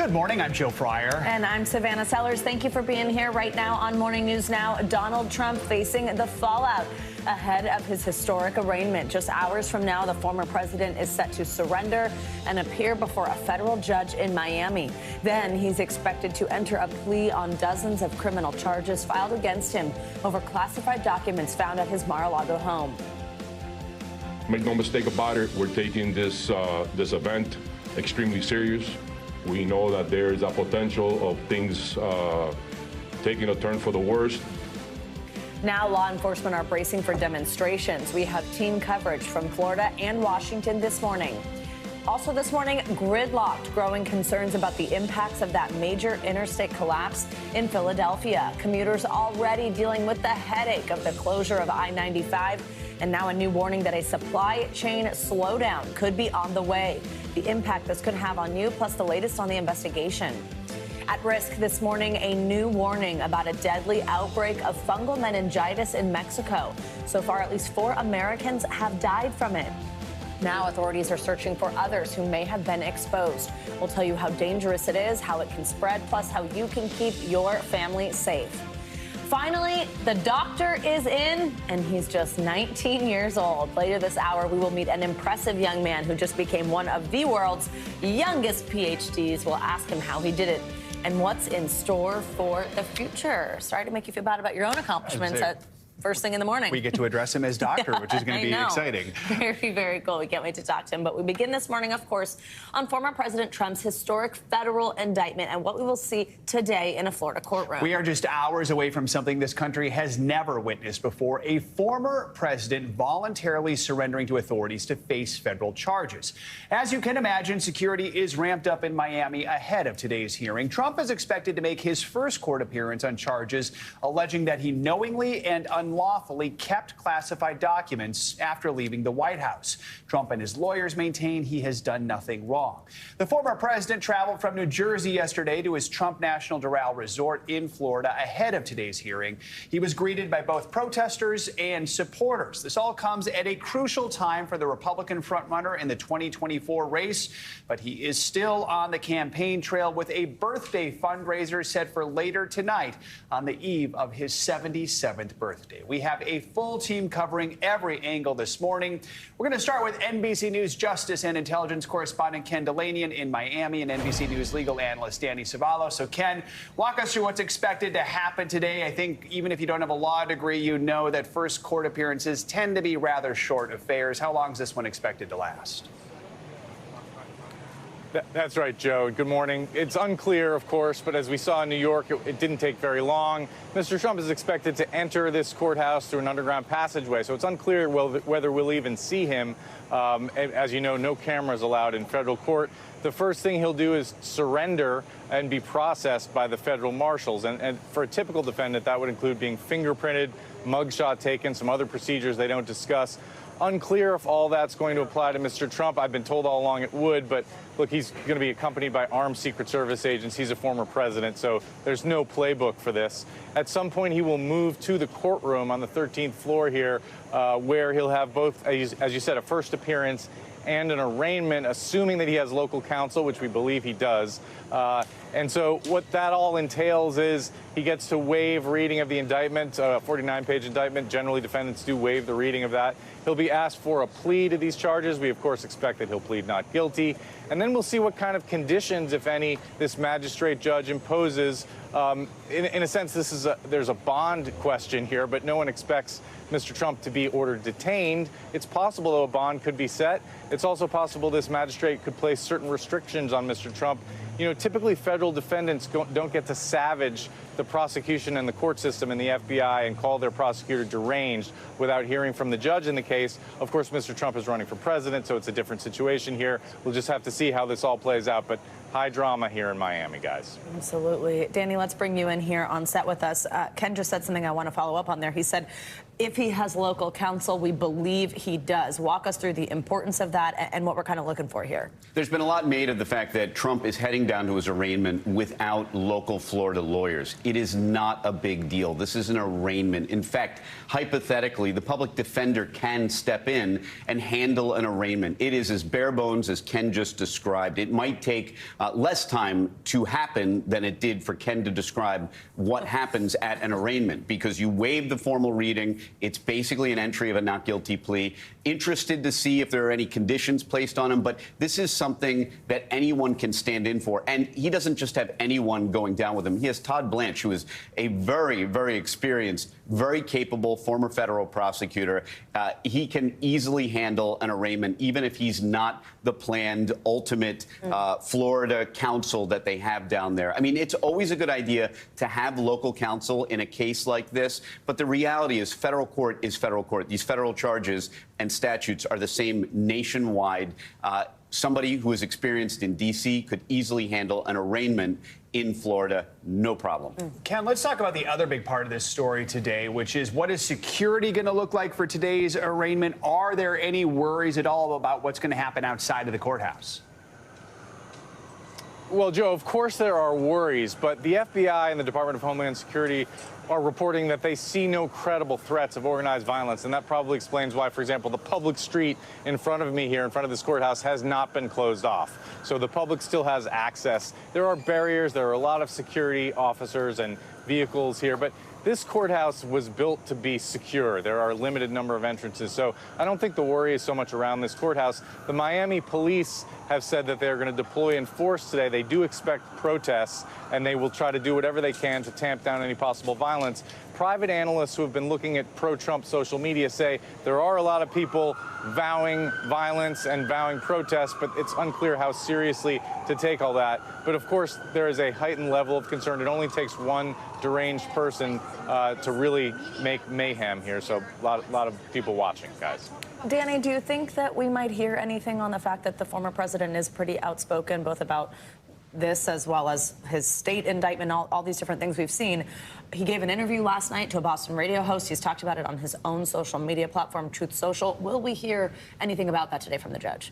Good morning, I'm Joe Fryer. And I'm Savannah Sellers. Thank you for being here right now on Morning News Now. Donald Trump facing the fallout ahead of his historic arraignment. Just hours from now, the former president is set to surrender and appear before a federal judge in Miami. Then he's expected to enter a plea on dozens of criminal charges filed against him over classified documents found at his Mar-a-Lago home. Make no mistake about it, we're taking this event extremely serious. We know that there is a potential of things taking a turn for the worst. Now law enforcement are bracing for demonstrations. We have team coverage from Florida and Washington this morning. Also this morning, gridlocked, growing concerns about the impacts of that major interstate collapse in Philadelphia. Commuters already dealing with the headache of the closure of I-95. And now a new warning that a supply chain slowdown could be on the way. The impact this could have on you, plus the latest on the investigation. At risk this morning, a new warning about a deadly outbreak of fungal meningitis in Mexico. So far, at least 4 Americans have died from it. Now authorities are searching for others who may have been exposed. We'll tell you how dangerous it is, how it can spread, plus how you can keep your family safe. Finally, the doctor is in, and he's just 19 years old. Later this hour, we will meet an impressive young man who just became one of the world's youngest PhDs. We'll ask him how he did it and what's in store for the future. Sorry to make you feel bad about your own accomplishments at first thing in the morning. We get to address him as doctor, which is going to be exciting. Very, very cool. We can't wait to talk to him. But we begin this morning, of course, on former President Trump's historic federal indictment and what we will see today in a Florida courtroom. We are just hours away from something this country has never witnessed before, a former president voluntarily surrendering to authorities to face federal charges. As you can imagine, security is ramped up in Miami ahead of today's hearing. Trump is expected to make his first court appearance on charges alleging that he knowingly and unlawfully kept classified documents after leaving the White House. Trump and his lawyers maintain he has done nothing wrong. The former president traveled from New Jersey yesterday to his Trump National Doral Resort in Florida ahead of today's hearing. He was greeted by both protesters and supporters. This all comes at a crucial time for the Republican frontrunner in the 2024 race, but he is still on the campaign trail with a birthday fundraiser set for later tonight on the eve of his 77th birthday. We have a full team covering every angle this morning. We're going to start with NBC News Justice and Intelligence correspondent Ken Delanian in Miami and NBC News legal analyst Danny Savallo. So, Ken, walk us through what's expected to happen today. I think even if you don't have a law degree, you know that first court appearances tend to be rather short affairs. How long is this one expected to last? That's right, Joe. Good morning. It's unclear, of course, but as we saw in New York, it didn't take very long. Mr. Trump is expected to enter this courthouse through an underground passageway, so it's unclear whether we'll even see him. As you know, no cameras allowed in federal court. The first thing he'll do is surrender and be processed by the federal marshals. And for a typical defendant, that would include being fingerprinted, mugshot taken, some other procedures they don't discuss. Unclear if all that's going to apply to Mr. Trump. I've been told all along it would, but look, he's going to be accompanied by armed Secret Service agents. He's a former president, so there's no playbook for this. At some point, he will move to the courtroom on the 13th floor here, where he'll have both, as you said, a first appearance and an arraignment, assuming that he has local counsel, which we believe he does. And so what that all entails is he gets to waive reading of the indictment, a 49-page indictment. Generally, defendants do waive the reading of that. He'll be asked for a plea to these charges. We, of course, expect that he'll plead not guilty. And then we'll see what kind of conditions, if any, this magistrate judge imposes. In a sense, there's a bond question here, but no one expects Mr. Trump to be ordered detained. It's possible, though, a bond could be set. It's also possible this magistrate could place certain restrictions on Mr. Trump. You know, typically federal defendants don't get to savage the prosecution and the court system and the FBI and call their prosecutor deranged without hearing from the judge in the case. Of course, Mr. Trump is running for president, so it's a different situation here. We'll just have to see how this all plays out. But high drama here in Miami, guys. Absolutely. Danny, let's bring you in here on set with us. Ken just said something I want to follow up on there. He said, if he has local counsel, we believe he does. Walk us through the importance of that and what we're kind of looking for here. There's been a lot made of the fact that Trump is heading down to his arraignment without local Florida lawyers. it is not a big deal. This is an arraignment. In fact, hypothetically, the public defender can step in and handle an arraignment. It is as bare bones as Ken just described. It might take less time to happen than it did for Ken to describe what happens at an arraignment, because you waive the formal reading. It's basically an entry of a not guilty plea. Interested to see if there are any conditions placed on him, but this is something that anyone can stand in for. And he doesn't just have anyone going down with him. He has Todd Blanche, who is a very, very experienced, very capable former federal prosecutor. He can easily handle an arraignment, even if he's not the planned ultimate Florida counsel that they have down there. I mean, it's always a good idea to have local counsel in a case like this, but the reality is federal court is federal court. These federal charges and statutes are the same nationwide. Somebody who is experienced in D.C. could easily handle an arraignment in Florida, no problem. Ken, let's talk about the other big part of this story today, which is what is security going to look like for today's arraignment? Are there any worries at all about what's going to happen outside of the courthouse? Well, Joe, of course there are worries, but the FBI and the Department of Homeland Security are reporting that they see no credible threats of organized violence, and that probably explains why, for example, the public street in front of me here, in front of this courthouse, has not been closed off. So the public still has access. There are barriers. There are a lot of security officers and vehicles here, but this courthouse was built to be secure. There are a limited number of entrances, so I don't think the worry is so much around this courthouse. The Miami police have said that they're going to deploy in force today. They do expect protests, and they will try to do whatever they can to tamp down any possible violence. Private analysts who have been looking at pro-Trump social media say there are a lot of people vowing violence and vowing protests, but it's unclear how seriously to take all that. But of course, there is a heightened level of concern. It only takes one deranged person to really make mayhem here. So a lot of people watching, guys. Danny, do you think that we might hear anything on the fact that the former president is pretty outspoken, both about this as well as his state indictment, all these different things we've seen? He gave an interview last night to a Boston radio host. He's talked about it on his own social media platform, Truth Social. Will we hear anything about that today from the judge?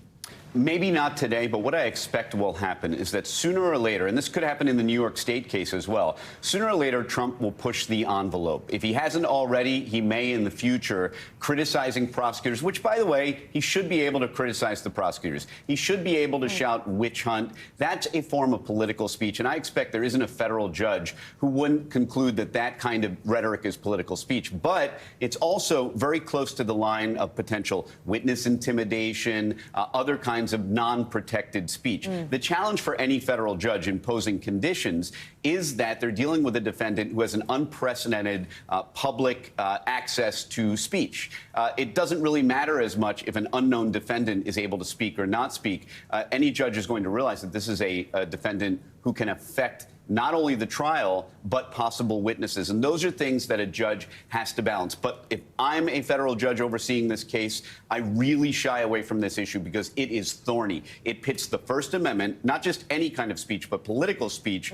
Maybe not today, but what I expect will happen is that sooner or later, and this could happen in the New York State case as well, sooner or later, Trump will push the envelope. If he hasn't already, he may in the future, criticizing prosecutors, which, by the way, he should be able to criticize the prosecutors. He should be able to shout witch hunt. That's a form of political speech, and I expect there isn't a federal judge who wouldn't conclude that that kind of rhetoric is political speech. But it's also very close to the line of potential witness intimidation, other kinds of non-protected speech. The challenge for any federal judge imposing conditions is that they're dealing with a defendant who has an unprecedented public access to speech. It doesn't really matter as much if an unknown defendant is able to speak or not speak. Any judge is going to realize that this is a defendant who can affect not only the trial, but possible witnesses. And those are things that a judge has to balance. But if I'm a federal judge overseeing this case, I really shy away from this issue because it is thorny. It pits the First Amendment, not just any kind of speech, but political speech,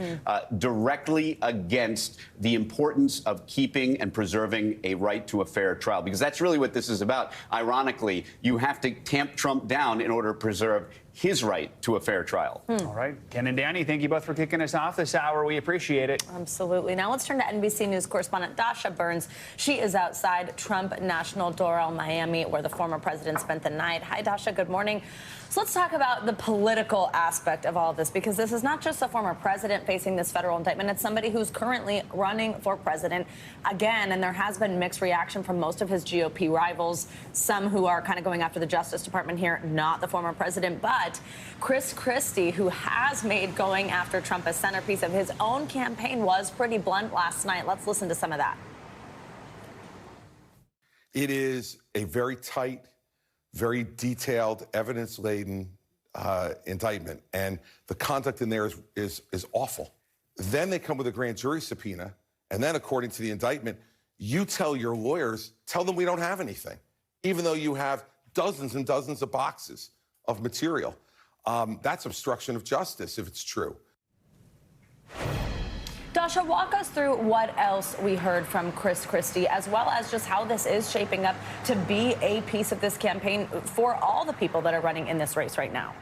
directly against the importance of keeping and preserving a right to a fair trial. Because that's really what this is about. Ironically, you have to tamp Trump down in order to preserve his right to a fair trial. All right. Ken and Danny, thank you both for kicking us off this hour. We appreciate it. Absolutely. Now let's turn to NBC News correspondent Dasha Burns. She is outside Trump National Doral, Miami, where the former president spent the night. Hi, Dasha. Good morning. So let's talk about the political aspect of all of this, because this is not just a former president facing this federal indictment. It's somebody who's currently running for president again, and there has been mixed reaction from most of his GOP rivals, some who are kind of going after the Justice Department here, not the former president, but Chris Christie, who has made going after Trump a centerpiece of his own campaign, was pretty blunt last night. Let's listen to some of that. It is a very tight, very detailed, evidence-laden indictment, and the conduct in there is awful. Then they come with a grand jury subpoena, and then, according to the indictment, you tell your lawyers, tell them we don't have anything, even though you have dozens and dozens of boxes of material. That's obstruction of justice, if it's true. Dasha, walk us through what else we heard from Chris Christie, as well as just how this is shaping up to be a piece of this campaign for all the people that are running in this race right now.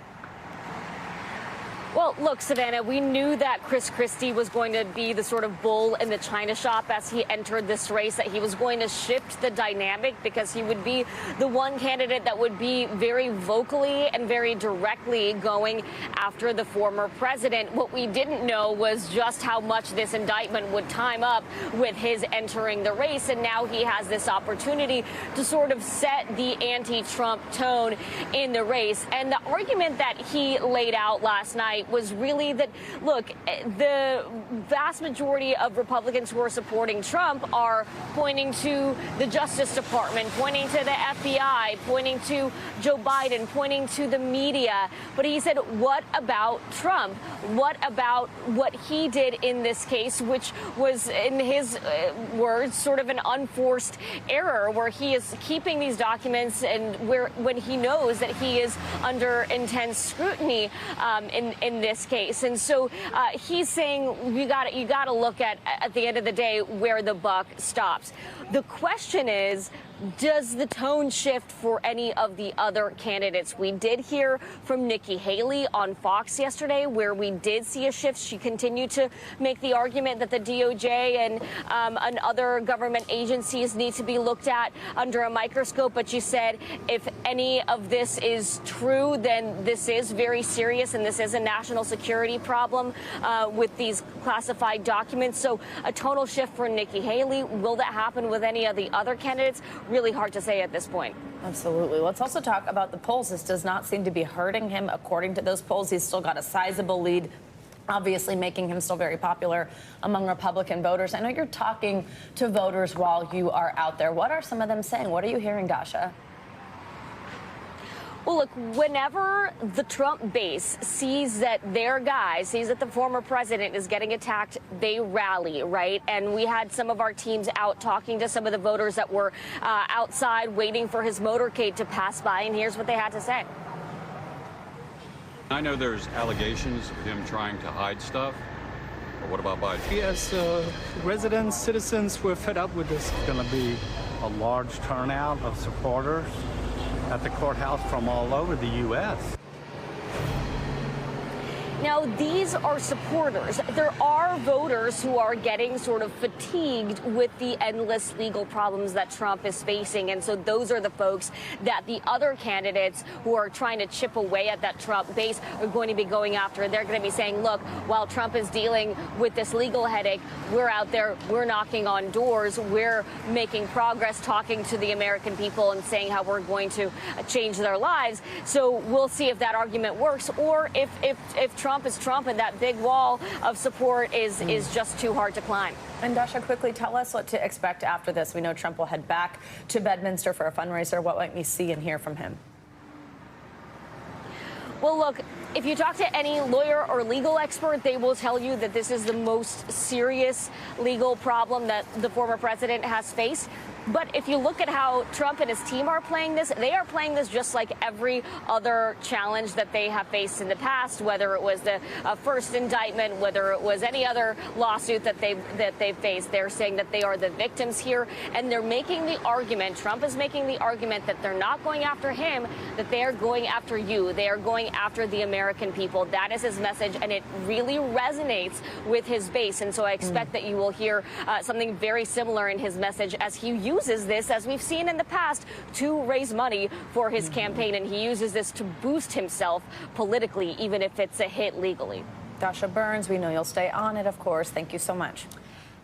Well, look, Savannah, we knew that Chris Christie was going to be the sort of bull in the china shop as he entered this race, that he was going to shift the dynamic because he would be the one candidate that would be very vocally and very directly going after the former president. What we didn't know was just how much this indictment would time up with his entering the race. And now he has this opportunity to sort of set the anti-Trump tone in the race. And the argument that he laid out last night was really that, look, the vast majority of Republicans who are supporting Trump are pointing to the Justice Department, pointing to the FBI, pointing to Joe Biden, pointing to the media. But he said, what about Trump? What about what he did in this case, which was, in his words, sort of an unforced error, where he is keeping these documents and when he knows that he is under intense scrutiny in this case. And so he's saying you got to look at the end of the day where the buck stops. The question is, does the tone shift for any of the other candidates? We did hear from Nikki Haley on Fox yesterday, where we did see a shift. She continued to make the argument that the DOJ and other government agencies need to be looked at under a microscope. But she said if any of this is true, then this is very serious and this is a national security problem with these classified documents. So a tonal shift for Nikki Haley. Will that happen with any of the other candidates? Really hard to say at this point. Absolutely. Let's also talk about the polls. This does not seem to be hurting him. According to those polls, he's still got a sizable lead, obviously making him still very popular among Republican voters. I know you're talking to voters while you are out there. What are some of them saying? What are you hearing, Dasha? Well, look, whenever the Trump base sees that their guy, sees that the former president is getting attacked, they rally, right? And we had some of our teams out talking to some of the voters that were outside waiting for his motorcade to pass by, and here's what they had to say. I know there's allegations of him trying to hide stuff, but what about Biden? Yes, residents, citizens, we're fed up with this. It's going to be a large turnout of supporters at the courthouse from all over the U.S. Now, these are supporters. There are voters who are getting sort of fatigued with the endless legal problems that Trump is facing. And so those are the folks that the other candidates who are trying to chip away at that Trump base are going to be going after. They're going to be saying, look, while Trump is dealing with this legal headache, we're out there, we're knocking on doors, we're making progress, talking to the American people and saying how we're going to change their lives. So we'll see if that argument works, or if Trump is Trump and that big wall of support is just too hard to climb. And Dasha, quickly tell us what to expect after this. We know Trump will head back to Bedminster for a fundraiser. What might we see and hear from him? Well, look, if you talk to any lawyer or legal expert, they will tell you that this is the most serious legal problem that the former president has faced. But if you look at how Trump and his team are playing this, they are playing this just like every other challenge that they have faced in the past, whether it was the first indictment, whether it was any other lawsuit that they've faced. They're saying that they are the victims here, and they're making the argument, Trump is making the argument that they're not going after him, that they are going after you. They are going after the American people. That is his message, and it really resonates with his base. And so I expect that you will hear something very similar in his message as he uses this, as we've seen in the past, to raise money for his campaign. And he uses this to boost himself politically, even if it's a hit legally. Dasha Burns, we know you'll stay on it, of course. Thank you so much.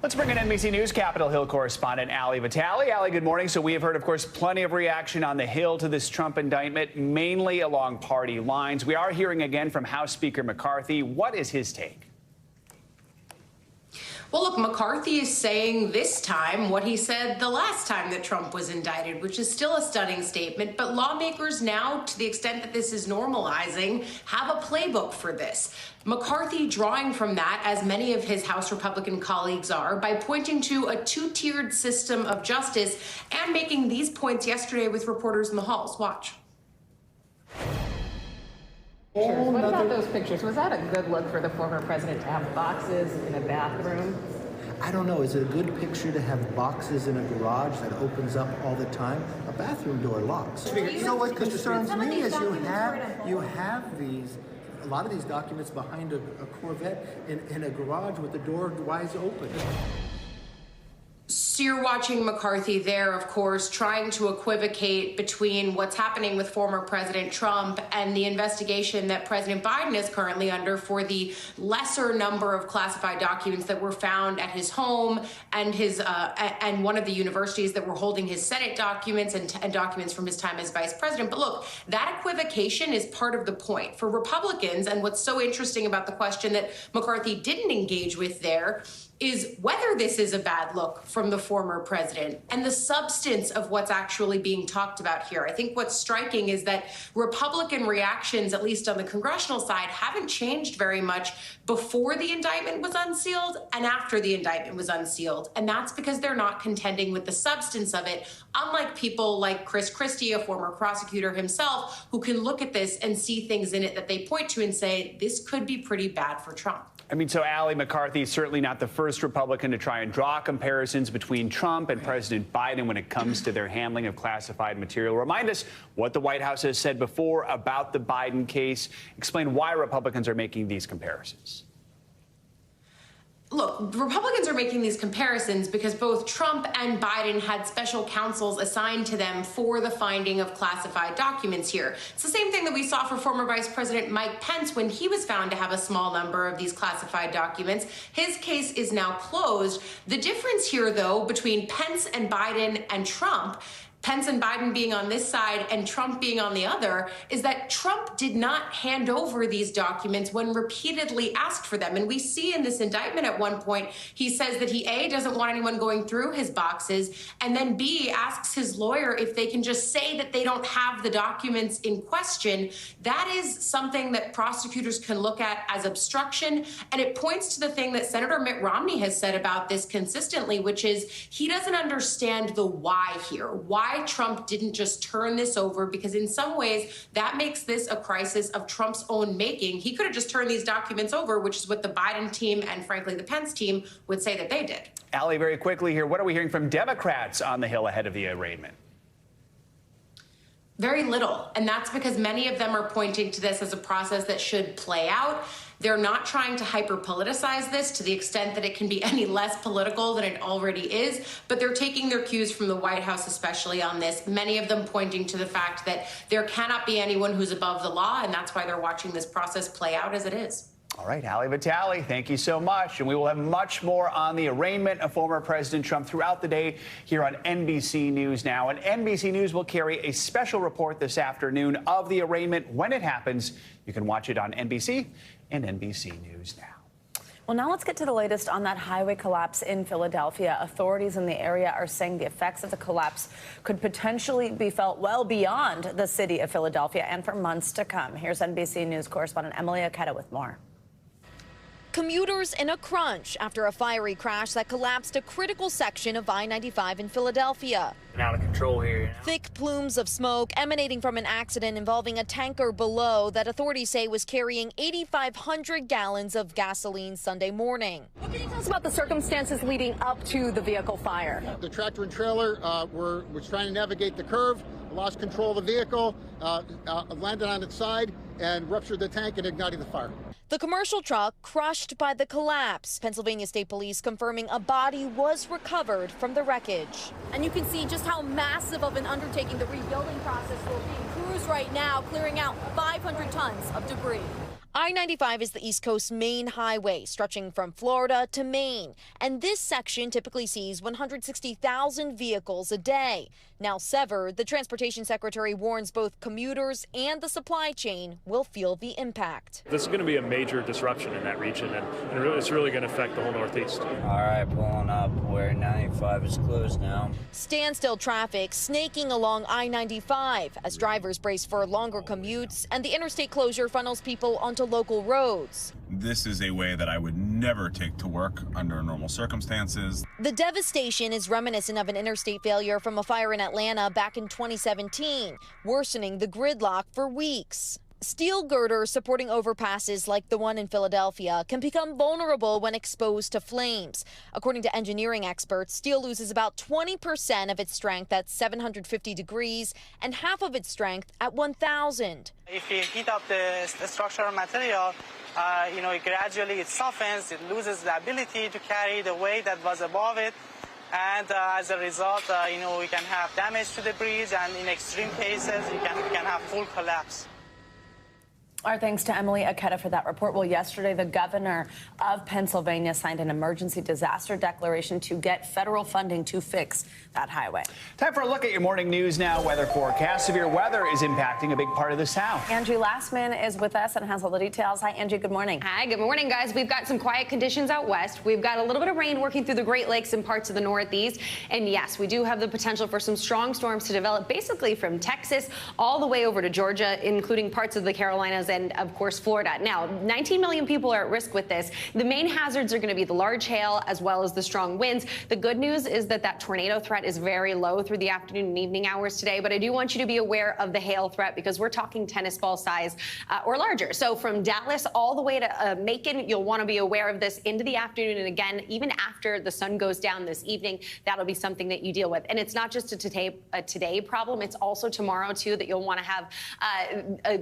Let's bring in NBC News Capitol Hill correspondent Ali Vitale. Ali, good morning. So we have heard, of course, plenty of reaction on the Hill to this Trump indictment, mainly along party lines. We are hearing again from House Speaker McCarthy. What is his take? Well, look, McCarthy is saying this time what he said the last time that Trump was indicted, which is still a stunning statement. But lawmakers now, to the extent that this is normalizing, have a playbook for this. McCarthy drawing from that, as many of his House Republican colleagues are, by pointing to a two-tiered system of justice and making these points yesterday with reporters in the halls. Watch. What about those pictures? Was that a good look for the former president to have boxes in a bathroom? I don't know. Is it a good picture to have boxes in a garage that opens up all the time? A bathroom door locks. You know what concerns me is you have these a lot of these documents behind a Corvette in a garage with the door wide open. So you're watching McCarthy there, of course, trying to equivocate between what's happening with former President Trump and the investigation that President Biden is currently under for the lesser number of classified documents that were found at his home and and one of the universities that were holding his Senate documents and documents from his time as vice president. But look, that equivocation is part of the point. For Republicans, and what's so interesting about the question that McCarthy didn't engage with there is whether this is a bad look from the former president and the substance of what's actually being talked about here. I think what's striking is that Republican reactions, at least on the congressional side, haven't changed very much before the indictment was unsealed and after the indictment was unsealed. And that's because they're not contending with the substance of it, unlike people like Chris Christie, a former prosecutor himself, who can look at this and see things in it that they point to and say, this could be pretty bad for Trump. I mean, so Allie, McCarthy is certainly not the first Republican to try and draw comparisons between Trump and President Biden when it comes to their handling of classified material. Remind us what the White House has said before about the Biden case. Explain why Republicans are making these comparisons. Look, Republicans are making these comparisons because both Trump and Biden had special counsels assigned to them for the finding of classified documents here. It's the same thing that we saw for former Vice President Mike Pence when he was found to have a small number of these classified documents. His case is now closed. The difference here, though, between Pence and Biden and Trump, Pence and Biden being on this side and Trump being on the other, is that Trump did not hand over these documents when repeatedly asked for them. And we see in this indictment at one point, he says that he, A, doesn't want anyone going through his boxes, and then B, asks his lawyer if they can just say that they don't have the documents in question. That is something that prosecutors can look at as obstruction. And it points to the thing that Senator Mitt Romney has said about this consistently, which is he doesn't understand the why here. Why Trump didn't just turn this over, because in some ways that makes this a crisis of Trump's own making. He could have just turned these documents over, which is what the Biden team and frankly the Pence team would say that they did. Allie, very quickly here, what are we hearing from Democrats on the Hill ahead of the arraignment? Very little. And that's because many of them are pointing to this as a process that should play out. They're not trying to hyper-politicize this to the extent that it can be any less political than it already is, but they're taking their cues from the White House, especially on this, many of them pointing to the fact that there cannot be anyone who's above the law, and that's why they're watching this process play out as it is. All right, Allie Vitale, thank you so much. And we will have much more on the arraignment of former President Trump throughout the day here on NBC News Now. And NBC News will carry a special report this afternoon of the arraignment when it happens. You can watch it on NBC and NBC News Now. Well, now let's get to the latest on that highway collapse in Philadelphia. Authorities in the area are saying the effects of the collapse could potentially be felt well beyond the city of Philadelphia and for months to come. Here's NBC News correspondent Emily Aketa with more. Commuters in a crunch after a fiery crash that collapsed a critical section of I-95 in Philadelphia. Out of control here. Thick plumes of smoke emanating from an accident involving a tanker below that authorities say was carrying 8,500 gallons of gasoline Sunday morning. What can you tell us about the circumstances leading up to the vehicle fire? The tractor and trailer was trying to navigate the curve, lost control of the vehicle, landed on its side and ruptured the tank and ignited the fire. The commercial truck crushed by the collapse. Pennsylvania State Police confirming a body was recovered from the wreckage. And you can see just how massive of an undertaking the rebuilding process will be. Crews right now clearing out 500 tons of debris. I-95 is the East Coast's main highway, stretching from Florida to Maine. And this section typically sees 160,000 vehicles a day. Now severed, the Transportation Secretary warns both commuters and the supply chain will feel the impact. This is going to be a major disruption in that region, and it's really going to affect the whole Northeast. All right, pulling up where 95 is closed now. Standstill traffic snaking along I-95 as drivers brace for longer commutes, and the interstate closure funnels people onto local roads. This is a way that I would never take to work under normal circumstances. The devastation is reminiscent of an interstate failure from a fire in Atlanta back in 2017, worsening the gridlock for weeks. Steel girders supporting overpasses like the one in Philadelphia can become vulnerable when exposed to flames. According to engineering experts, steel loses about 20% of its strength at 750 degrees and half of its strength at 1,000. If you heat up the structural material, it gradually softens, it loses the ability to carry the weight that was above it. And as a result, we can have damage to the bridge, and in extreme cases, you can have full collapse. Our thanks to Emily Aketa for that report. Well, yesterday, the governor of Pennsylvania signed an emergency disaster declaration to get federal funding to fix that highway. Time for a look at your morning news now. Weather forecast. Severe weather is impacting a big part of the South. Angie Lastman is with us and has all the details. Hi, Angie. Good morning. Hi. Good morning, guys. We've got some quiet conditions out west. We've got a little bit of rain working through the Great Lakes and parts of the Northeast. And yes, we do have the potential for some strong storms to develop basically from Texas all the way over to Georgia, including parts of the Carolinas and, of course, Florida. Now, 19 million people are at risk with this. The main hazards are going to be the large hail as well as the strong winds. The good news is that tornado threat is very low through the afternoon and evening hours today. But I do want you to be aware of the hail threat because we're talking tennis ball size or larger. So from Dallas all the way to Macon, you'll want to be aware of this into the afternoon. And again, even after the sun goes down this evening, that'll be something that you deal with. And it's not just a today problem. It's also tomorrow, too, that you'll want to have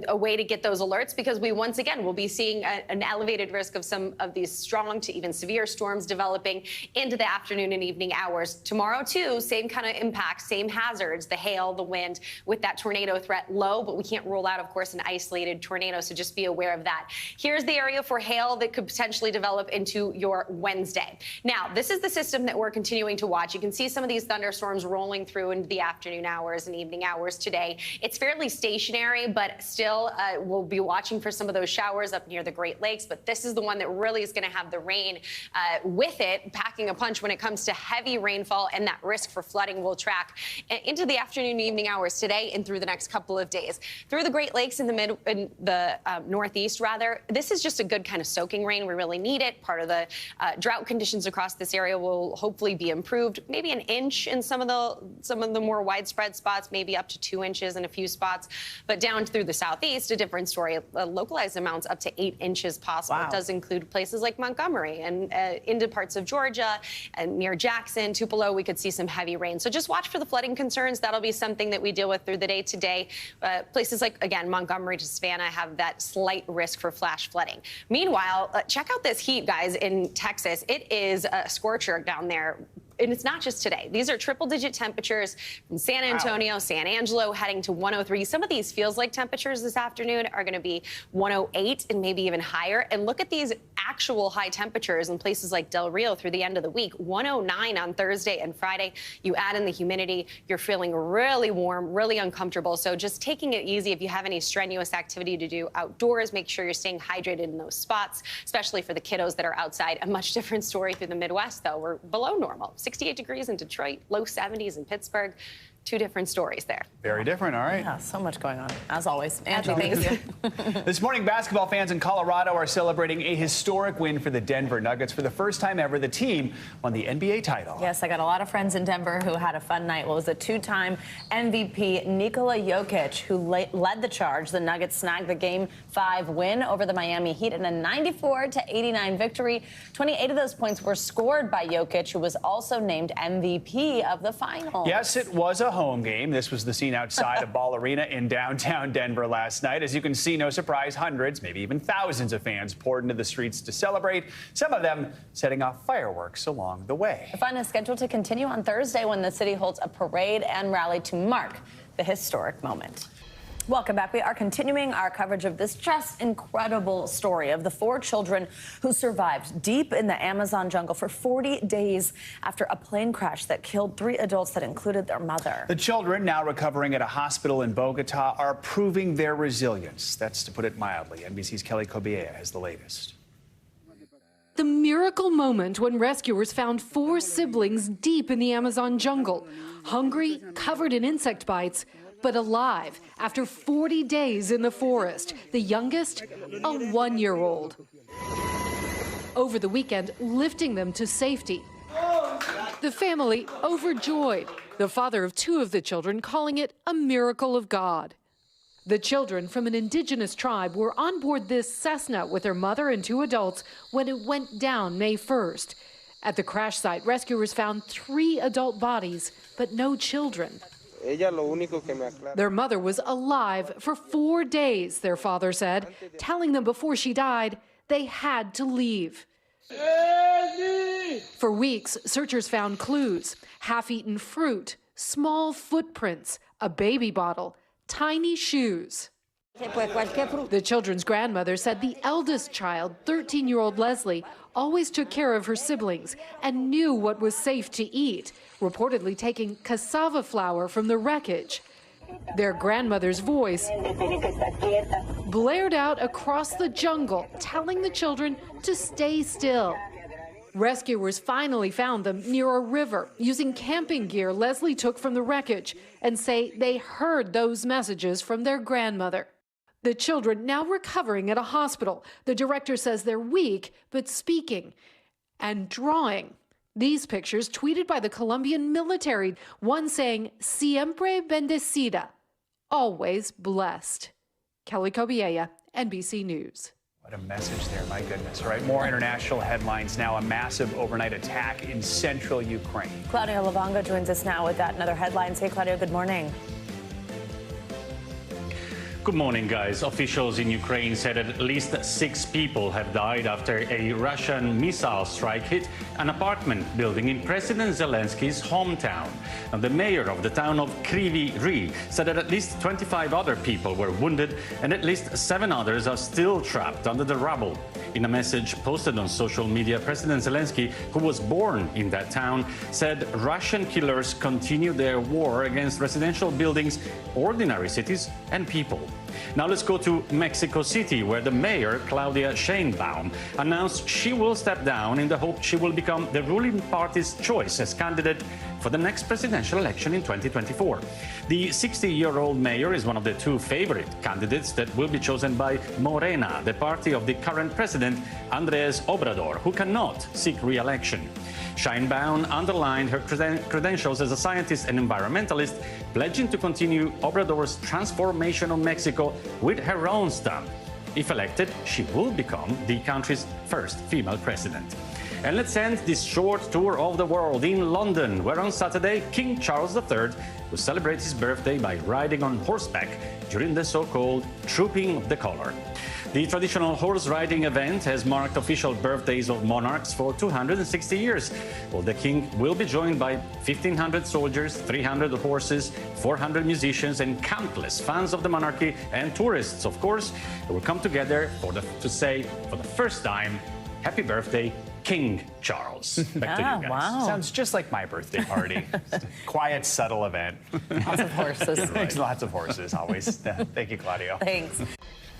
a way to get those alerts because we once again will be seeing an elevated risk of some of these strong to even severe storms developing into the afternoon and evening hours. Tomorrow, too, same kind of impact, same hazards, the hail, the wind with that tornado threat low, but we can't rule out, of course, an isolated tornado, so just be aware of that. Here's the area for hail that could potentially develop into your Wednesday. Now, this is the system that we're continuing to watch. You can see some of these thunderstorms rolling through into the afternoon hours and evening hours today. It's fairly stationary, but still we'll be watching for some of those showers up near the Great Lakes, but this is the one that really is going to have the rain with it, packing a punch when it comes to heavy rainfall, and that risk for flooding will track into the afternoon and evening hours today and through the next couple of days. Through the Great Lakes in the Northeast, rather, this is just a good kind of soaking rain. We really need it. Part of the drought conditions across this area will hopefully be improved. Maybe an inch in some of the more widespread spots, maybe up to 2 inches in a few spots, but down through the Southeast, a different story. Localized amounts up to 8 inches possible. Wow. It does include places like Montgomery and into parts of Georgia and near Jackson, Tupelo. We could see some heavy rain. So just watch for the flooding concerns. That'll be something that we deal with through the day today. Places like, again, Montgomery to Savannah have that slight risk for flash flooding. Meanwhile, check out this heat, guys, in Texas. It is a scorcher down there. And it's not just today. These are triple-digit temperatures from San Antonio, San Angelo, heading to 103. Some of these feels-like temperatures this afternoon are going to be 108 and maybe even higher. And look at these actual high temperatures in places like Del Rio through the end of the week. 109 on Thursday and Friday. You add in the humidity, you're feeling really warm, really uncomfortable. So just taking it easy. If you have any strenuous activity to do outdoors, make sure you're staying hydrated in those spots, especially for the kiddos that are outside. A much different story through the Midwest, though. We're below normal. 68 degrees in Detroit, low 70s in Pittsburgh. Two different stories there. Very different, all right. Yeah, so much going on, as always. Angie, thank you. This morning, basketball fans in Colorado are celebrating a historic win for the Denver Nuggets. For the first time ever, the team won the NBA title. Yes, I got a lot of friends in Denver who had a fun night. Well, it was a two-time MVP, Nikola Jokic, who led the charge. The Nuggets snagged the Game 5 win over the Miami Heat in a 94-89 victory. 28 of those points were scored by Jokic, who was also named MVP of the finals. Yes, it was a home game. This was the scene outside of Ball Arena in downtown Denver last night. As you can see, no surprise, hundreds, maybe even thousands of fans poured into the streets to celebrate, some of them setting off fireworks along the way. The fun is scheduled to continue on Thursday when the city holds a parade and rally to mark the historic moment. Welcome back. We are continuing our coverage of this just incredible story of the 4 children who survived deep in the Amazon jungle for 40 days after a plane crash that killed 3 adults that included their mother. The children, now recovering at a hospital in Bogota, are proving their resilience. That's to put it mildly. NBC's Kelly Kobiea has the latest. The miracle moment when rescuers found 4 siblings deep in the Amazon jungle, hungry, covered in insect bites, but alive after 40 days in the forest. The youngest, a 1-year-old. Over the weekend, lifting them to safety. The family overjoyed. The father of 2 of the children calling it a miracle of God. The children from an indigenous tribe were on board this Cessna with their mother and 2 adults when it went down May 1st. At the crash site, rescuers found 3 adult bodies, but no children. Their mother was alive for 4 days, their father said, telling them before she died they had to leave. For weeks, searchers found clues: half-eaten fruit, small footprints, a baby bottle, tiny shoes. The children's grandmother said the eldest child, 13-year-old Leslie, always took care of her siblings and knew what was safe to eat, reportedly taking cassava flour from the wreckage. Their grandmother's voice blared out across the jungle, telling the children to stay still. Rescuers finally found them near a river using camping gear Leslie took from the wreckage, and say they heard those messages from their grandmother. The children now recovering at a hospital. The director says they're weak, but speaking and drawing. These pictures tweeted by the Colombian military, one saying, "Siempre bendecida," always blessed. Kelly Kobiella, NBC News. What a message there, my goodness. All right, more international headlines now. A massive overnight attack in central Ukraine. Claudio Lavongo joins us now with that and other headlines. Hey, Claudio, good morning. Good morning, guys. Officials in Ukraine said at least 6 people have died after a Russian missile strike hit an apartment building in President Zelensky's hometown. Now, the mayor of the town of Kryvyi Rih said that at least 25 other people were wounded and at least 7 others are still trapped under the rubble. In a message posted on social media, President Zelensky, who was born in that town, said Russian killers continue their war against residential buildings, ordinary cities, and people. Now let's go to Mexico City, where the mayor, Claudia Sheinbaum, announced she will step down in the hope she will become the ruling party's choice as candidate for the next presidential election in 2024. The 60-year-old mayor is one of the 2 favorite candidates that will be chosen by Morena, the party of the current president, Andrés Obrador, who cannot seek re-election. Sheinbaum underlined her credentials as a scientist and environmentalist, pledging to continue Obrador's transformation of Mexico with her own stamp. If elected, she will become the country's first female president. And let's end this short tour of the world in London, where on Saturday, King Charles III will celebrate his birthday by riding on horseback during the so-called Trooping of the Colour. The traditional horse riding event has marked official birthdays of monarchs for 260 years. Well, the king will be joined by 1,500 soldiers, 300 horses, 400 musicians, and countless fans of the monarchy and tourists, of course, who will come together to say for the first time, happy birthday, King Charles. Back to you guys. Wow. Sounds just like my birthday party. Quiet, subtle event. Lots of horses. Lots of horses, always. Thank you, Claudio. Thanks.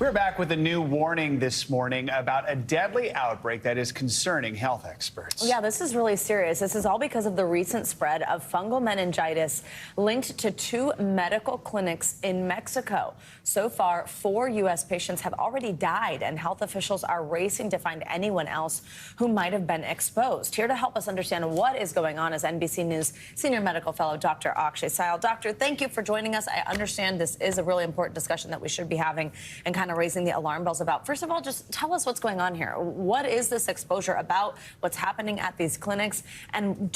We're back with a new warning this morning about a deadly outbreak that is concerning health experts. Yeah, this is really serious. This is all because of the recent spread of fungal meningitis linked to 2 medical clinics in Mexico. So far, 4 U.S. patients have already died, and health officials are racing to find anyone else who might have been exposed. Here to help us understand what is going on is NBC News senior medical fellow Dr. Akshay Syal. Doctor, thank you for joining us. I understand this is a really important discussion that we should be having and kind of raising the alarm bells about. First of all, just tell us what's going on here. What is this exposure about? What's happening at these clinics? And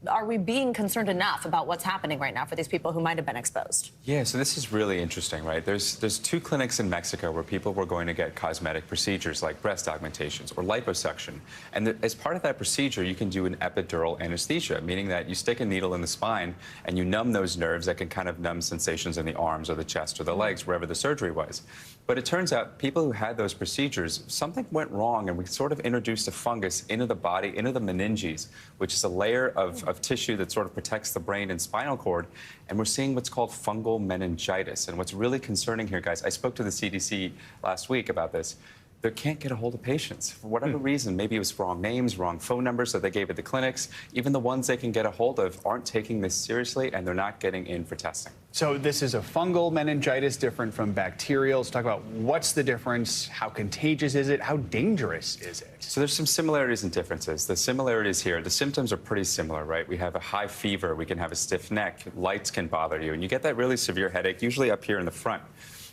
are we being concerned enough about what's happening right now for these people who might have been exposed? Yeah, so this is really interesting, right? There's 2 clinics in Mexico where people were going to get cosmetic procedures like breast augmentations or liposuction. And as part of that procedure, you can do an epidural anesthesia, meaning that you stick a needle in the spine and you numb those nerves that can kind of numb sensations in the arms or the chest or the legs, wherever the surgery was. But it turns out people who had those procedures, something went wrong, and we sort of introduced a fungus into the body, into the meninges, which is a layer of tissue that sort of protects the brain and spinal cord. And we're seeing what's called fungal meningitis. And what's really concerning here, guys, I spoke to the CDC last week about this. they can't get a hold of patients for whatever reason. Maybe it was wrong names, wrong phone numbers that they gave at the clinics. Even the ones they can get a hold of aren't taking this seriously, and they're not getting in for testing. So this is a fungal meningitis, different from bacterial. Let's talk about what's the difference, how contagious is it, how dangerous is it? So there's some similarities and differences. The similarities here, the symptoms are pretty similar, right? We have a high fever, we can have a stiff neck, lights can bother you, and you get that really severe headache, usually up here in the front.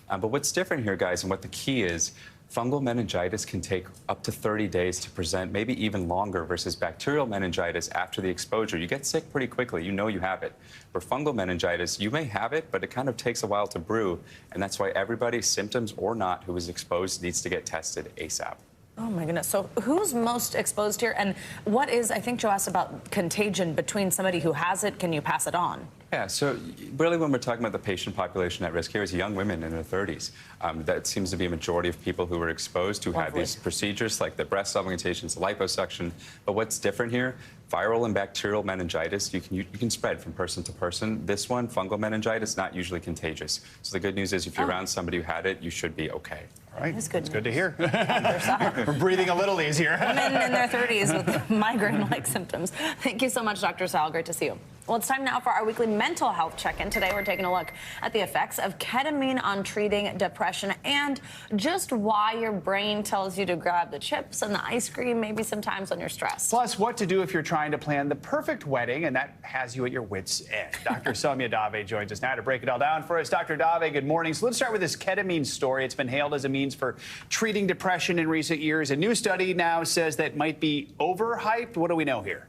But what's different here, guys, and what the key is, fungal meningitis can take up to 30 days to present, maybe even longer, versus bacterial meningitis after the exposure. You get sick pretty quickly. You know you have it. For fungal meningitis, you may have it, but it kind of takes a while to brew, and that's why everybody, symptoms or not, who is exposed needs to get tested ASAP. Oh, my goodness. So who's most exposed here? And what is, I think Joe asked about contagion between somebody who has it, can you pass it on? Yeah, so really when we're talking about the patient population at risk here is young women in their 30s. That seems to be a majority of people who were exposed, who had these procedures like the breast augmentations, the liposuction. But what's different here, viral and bacterial meningitis, you can spread from person to person. This one, fungal meningitis, not usually contagious. So the good news is if you're around somebody who had it, you should be okay. All right, that's good. It's good to hear. We're breathing a little easier. Women in their 30s with migraine-like symptoms. Thank you so much, Dr. Sal. Great to see you. Well, it's time now for our weekly mental health check-in. Today, we're taking a look at the effects of ketamine on treating depression and just why your brain tells you to grab the chips and the ice cream maybe sometimes when you're stressed. Plus, what to do if you're trying to plan the perfect wedding, and that has you at your wits' end. Dr. Soumya Dave joins us now to break it all down for us. Dr. Dave, good morning. So let's start with this ketamine story. It's been hailed as a means for treating depression in recent years. A new study now says that might be overhyped. What do we know here?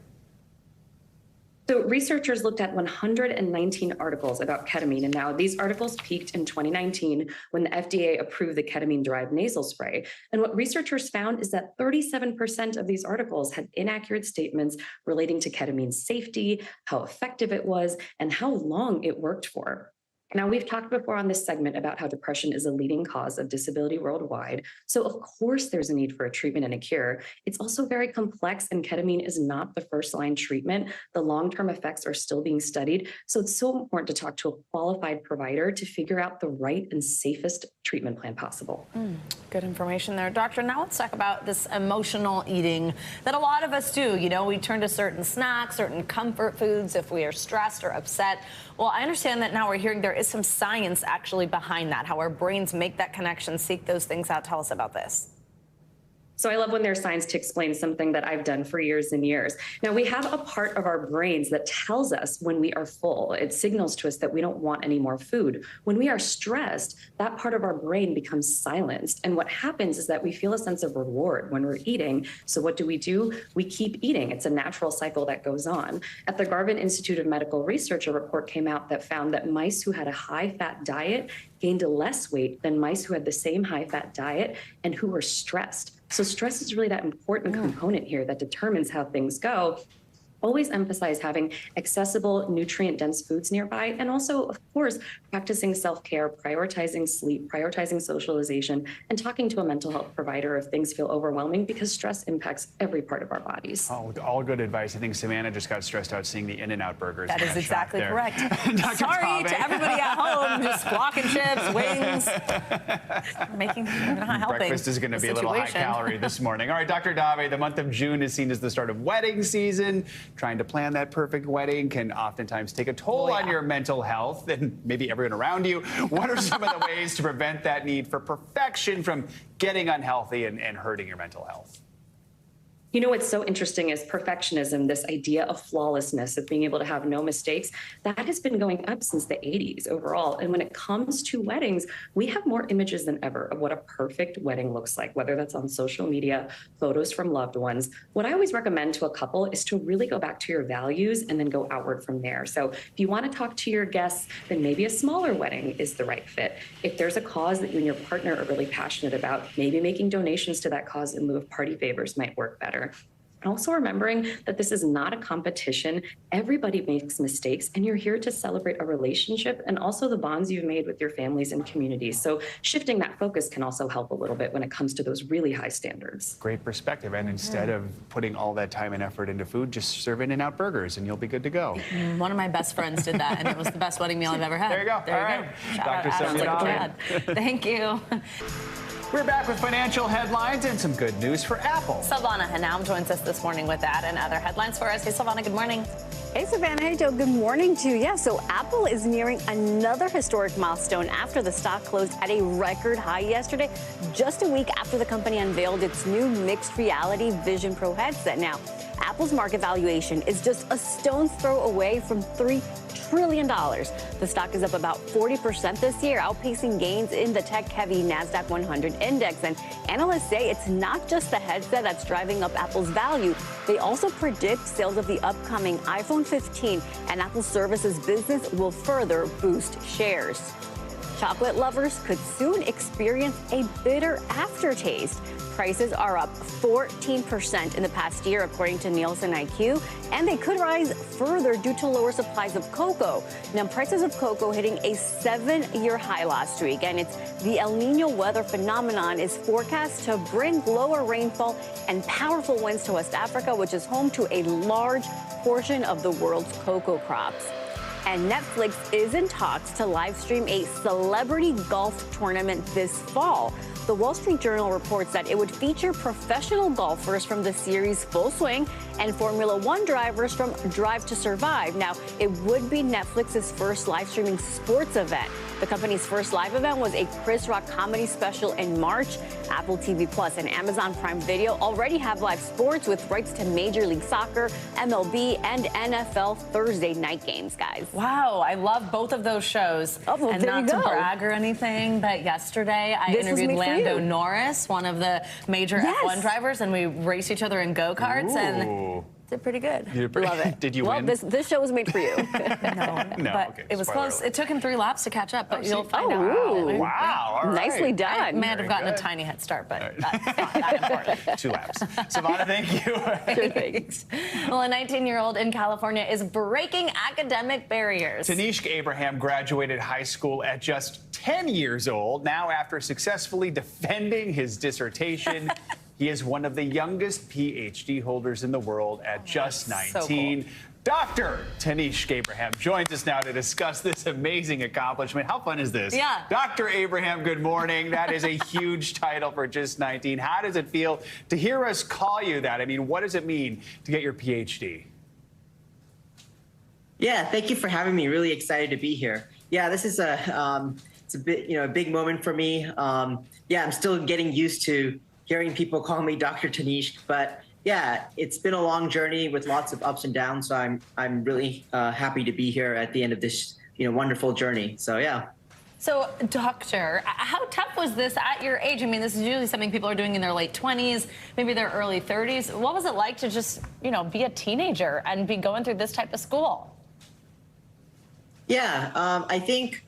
So researchers looked at 119 articles about ketamine, and now these articles peaked in 2019 when the FDA approved the ketamine-derived nasal spray. And what researchers found is that 37% of these articles had inaccurate statements relating to ketamine's safety, how effective it was, and how long it worked for. Now, we've talked before on this segment about how depression is a leading cause of disability worldwide. So, of course, there's a need for a treatment and a cure. It's also very complex, and ketamine is not the first-line treatment. The long-term effects are still being studied. So it's so important to talk to a qualified provider to figure out the right and safest treatment plan possible. Good information there, Doctor. Now let's talk about this emotional eating that a lot of us do. You know, we turn to certain snacks, certain comfort foods if we are stressed or upset. Well, I understand that now we're hearing there is some science actually behind that, how our brains make that connection, seek those things out. Tell us about this. So I love when there's science to explain something that I've done for years and years. Now, we have a part of our brains that tells us when we are full. It signals to us that we don't want any more food. When we are stressed, that part of our brain becomes silenced. And what happens is that we feel a sense of reward when we're eating. So what do? We keep eating. It's a natural cycle that goes on. At the Garvan Institute of Medical Research, a report came out that found that mice who had a high-fat diet gained less weight than mice who had the same high-fat diet and who were stressed. So stress is really that important component here that determines how things go. Always emphasize having accessible, nutrient-dense foods nearby, and also, of course, practicing self-care, prioritizing sleep, prioritizing socialization, and talking to a mental health provider if things feel overwhelming, because stress impacts every part of our bodies. Oh, all good advice. I think Savannah just got stressed out seeing the In-N-Out burgers. That is exactly correct. Sorry to everybody at home who's squawking chips, wings, not helping. Breakfast is going to be a little high-calorie this morning. All right, Dr. Dave, the month of June is seen as the start of wedding season. Trying to plan that perfect wedding can oftentimes take a toll on your mental health and maybe everyone around you. What are some of the ways to prevent that need for perfection from getting unhealthy and hurting your mental health? You know, what's so interesting is perfectionism, this idea of flawlessness, of being able to have no mistakes, that has been going up since the 80s overall. And when it comes to weddings, we have more images than ever of what a perfect wedding looks like, whether that's on social media, photos from loved ones. What I always recommend to a couple is to really go back to your values and then go outward from there. So if you want to talk to your guests, then maybe a smaller wedding is the right fit. If there's a cause that you and your partner are really passionate about, maybe making donations to that cause in lieu of party favors might work better. Also remembering that this is not a competition. Everybody makes mistakes, and you're here to celebrate a relationship and also the bonds you've made with your families and communities. So shifting that focus can also help a little bit when it comes to those really high standards. Great perspective. And instead of putting all that time and effort into food, just serve In-N-Out burgers and you'll be good to go. One of my best friends did that, and it was the best wedding meal I've ever had. There you go. There all you right. go. Dr. Soumya Dave. Thank you. We're back with financial headlines and some good news for Apple. Silvana Hanam joins us this morning with that and other headlines for us. Hey, Silvana, good morning. Hey, Savannah. Hey, Joe. Good morning to you. Yeah, so Apple is nearing another historic milestone after the stock closed at a record high yesterday, just a week after the company unveiled its new mixed reality Vision Pro headset. Now, Apple's market valuation is just a stone's throw away from $3 trillion. The stock is up about 40% this year, outpacing gains in the tech-heavy NASDAQ 100 index. And analysts say it's not just the headset that's driving up Apple's value. They also predict sales of the upcoming iPhone 15 and Apple Services business will further boost shares. Chocolate lovers could soon experience a bitter aftertaste. Prices are up 14% in the past year, according to Nielsen IQ, and they could rise further due to lower supplies of cocoa. Now, prices of cocoa hitting a 7-year high last week, and it's the El Nino weather phenomenon is forecast to bring lower rainfall and powerful winds to West Africa, which is home to a large portion of the world's cocoa crops. And Netflix is in talks to live stream a celebrity golf tournament this fall. The Wall Street Journal reports that it would feature professional golfers from the series Full Swing and Formula One drivers from Drive to Survive. Now, it would be Netflix's first live streaming sports event. The company's first live event was a Chris Rock comedy special in March. Apple TV Plus and Amazon Prime Video already have live sports with rights to Major League Soccer, MLB, and NFL Thursday night games, guys. Wow, I love both of those shows. Oh, well, and there not you go. to brag or anything, but yesterday I interviewed Lando Norris, one of the major F1 drivers, and we raced each other in go-karts and did pretty good. Love it. Did you win? Well, this show was made for you. No, but okay. it was Spoiler close. alert. It took him 3 laps to catch up, but you'll find out. Wow. All right. Nicely done. I may have Very gotten good. a tiny head start, but that's not that important. 2 laps. Savannah, thank you. Sure thing. Well, a 19-year-old in California is breaking academic barriers. Tanishq Abraham graduated high school at just 10 years old. Now, after successfully defending his dissertation, he is one of the youngest PhD holders in the world at just 19. So cool. Dr. Tanishq Abraham joins us now to discuss this amazing accomplishment. How fun is this? Yeah. Dr. Abraham, good morning. That is a huge title for just 19. How does it feel to hear us call you that? I mean, what does it mean to get your PhD? Yeah, thank you for having me. Really excited to be here. Yeah, this is it's a bit, a big moment for me. Yeah, I'm still getting used to hearing people call me Dr. Tanishq, but yeah, it's been a long journey with lots of ups and downs. So I'm really happy to be here at the end of this, wonderful journey. So yeah. So, doctor, how tough was this at your age? I mean, this is usually something people are doing in their late 20s, maybe their early 30s. What was it like to just, be a teenager and be going through this type of school? Yeah, I think,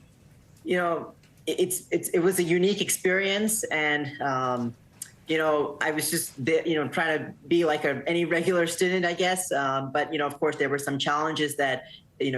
it was a unique experience, and I was just, trying to be like any regular student, I guess. But of course, there were some challenges that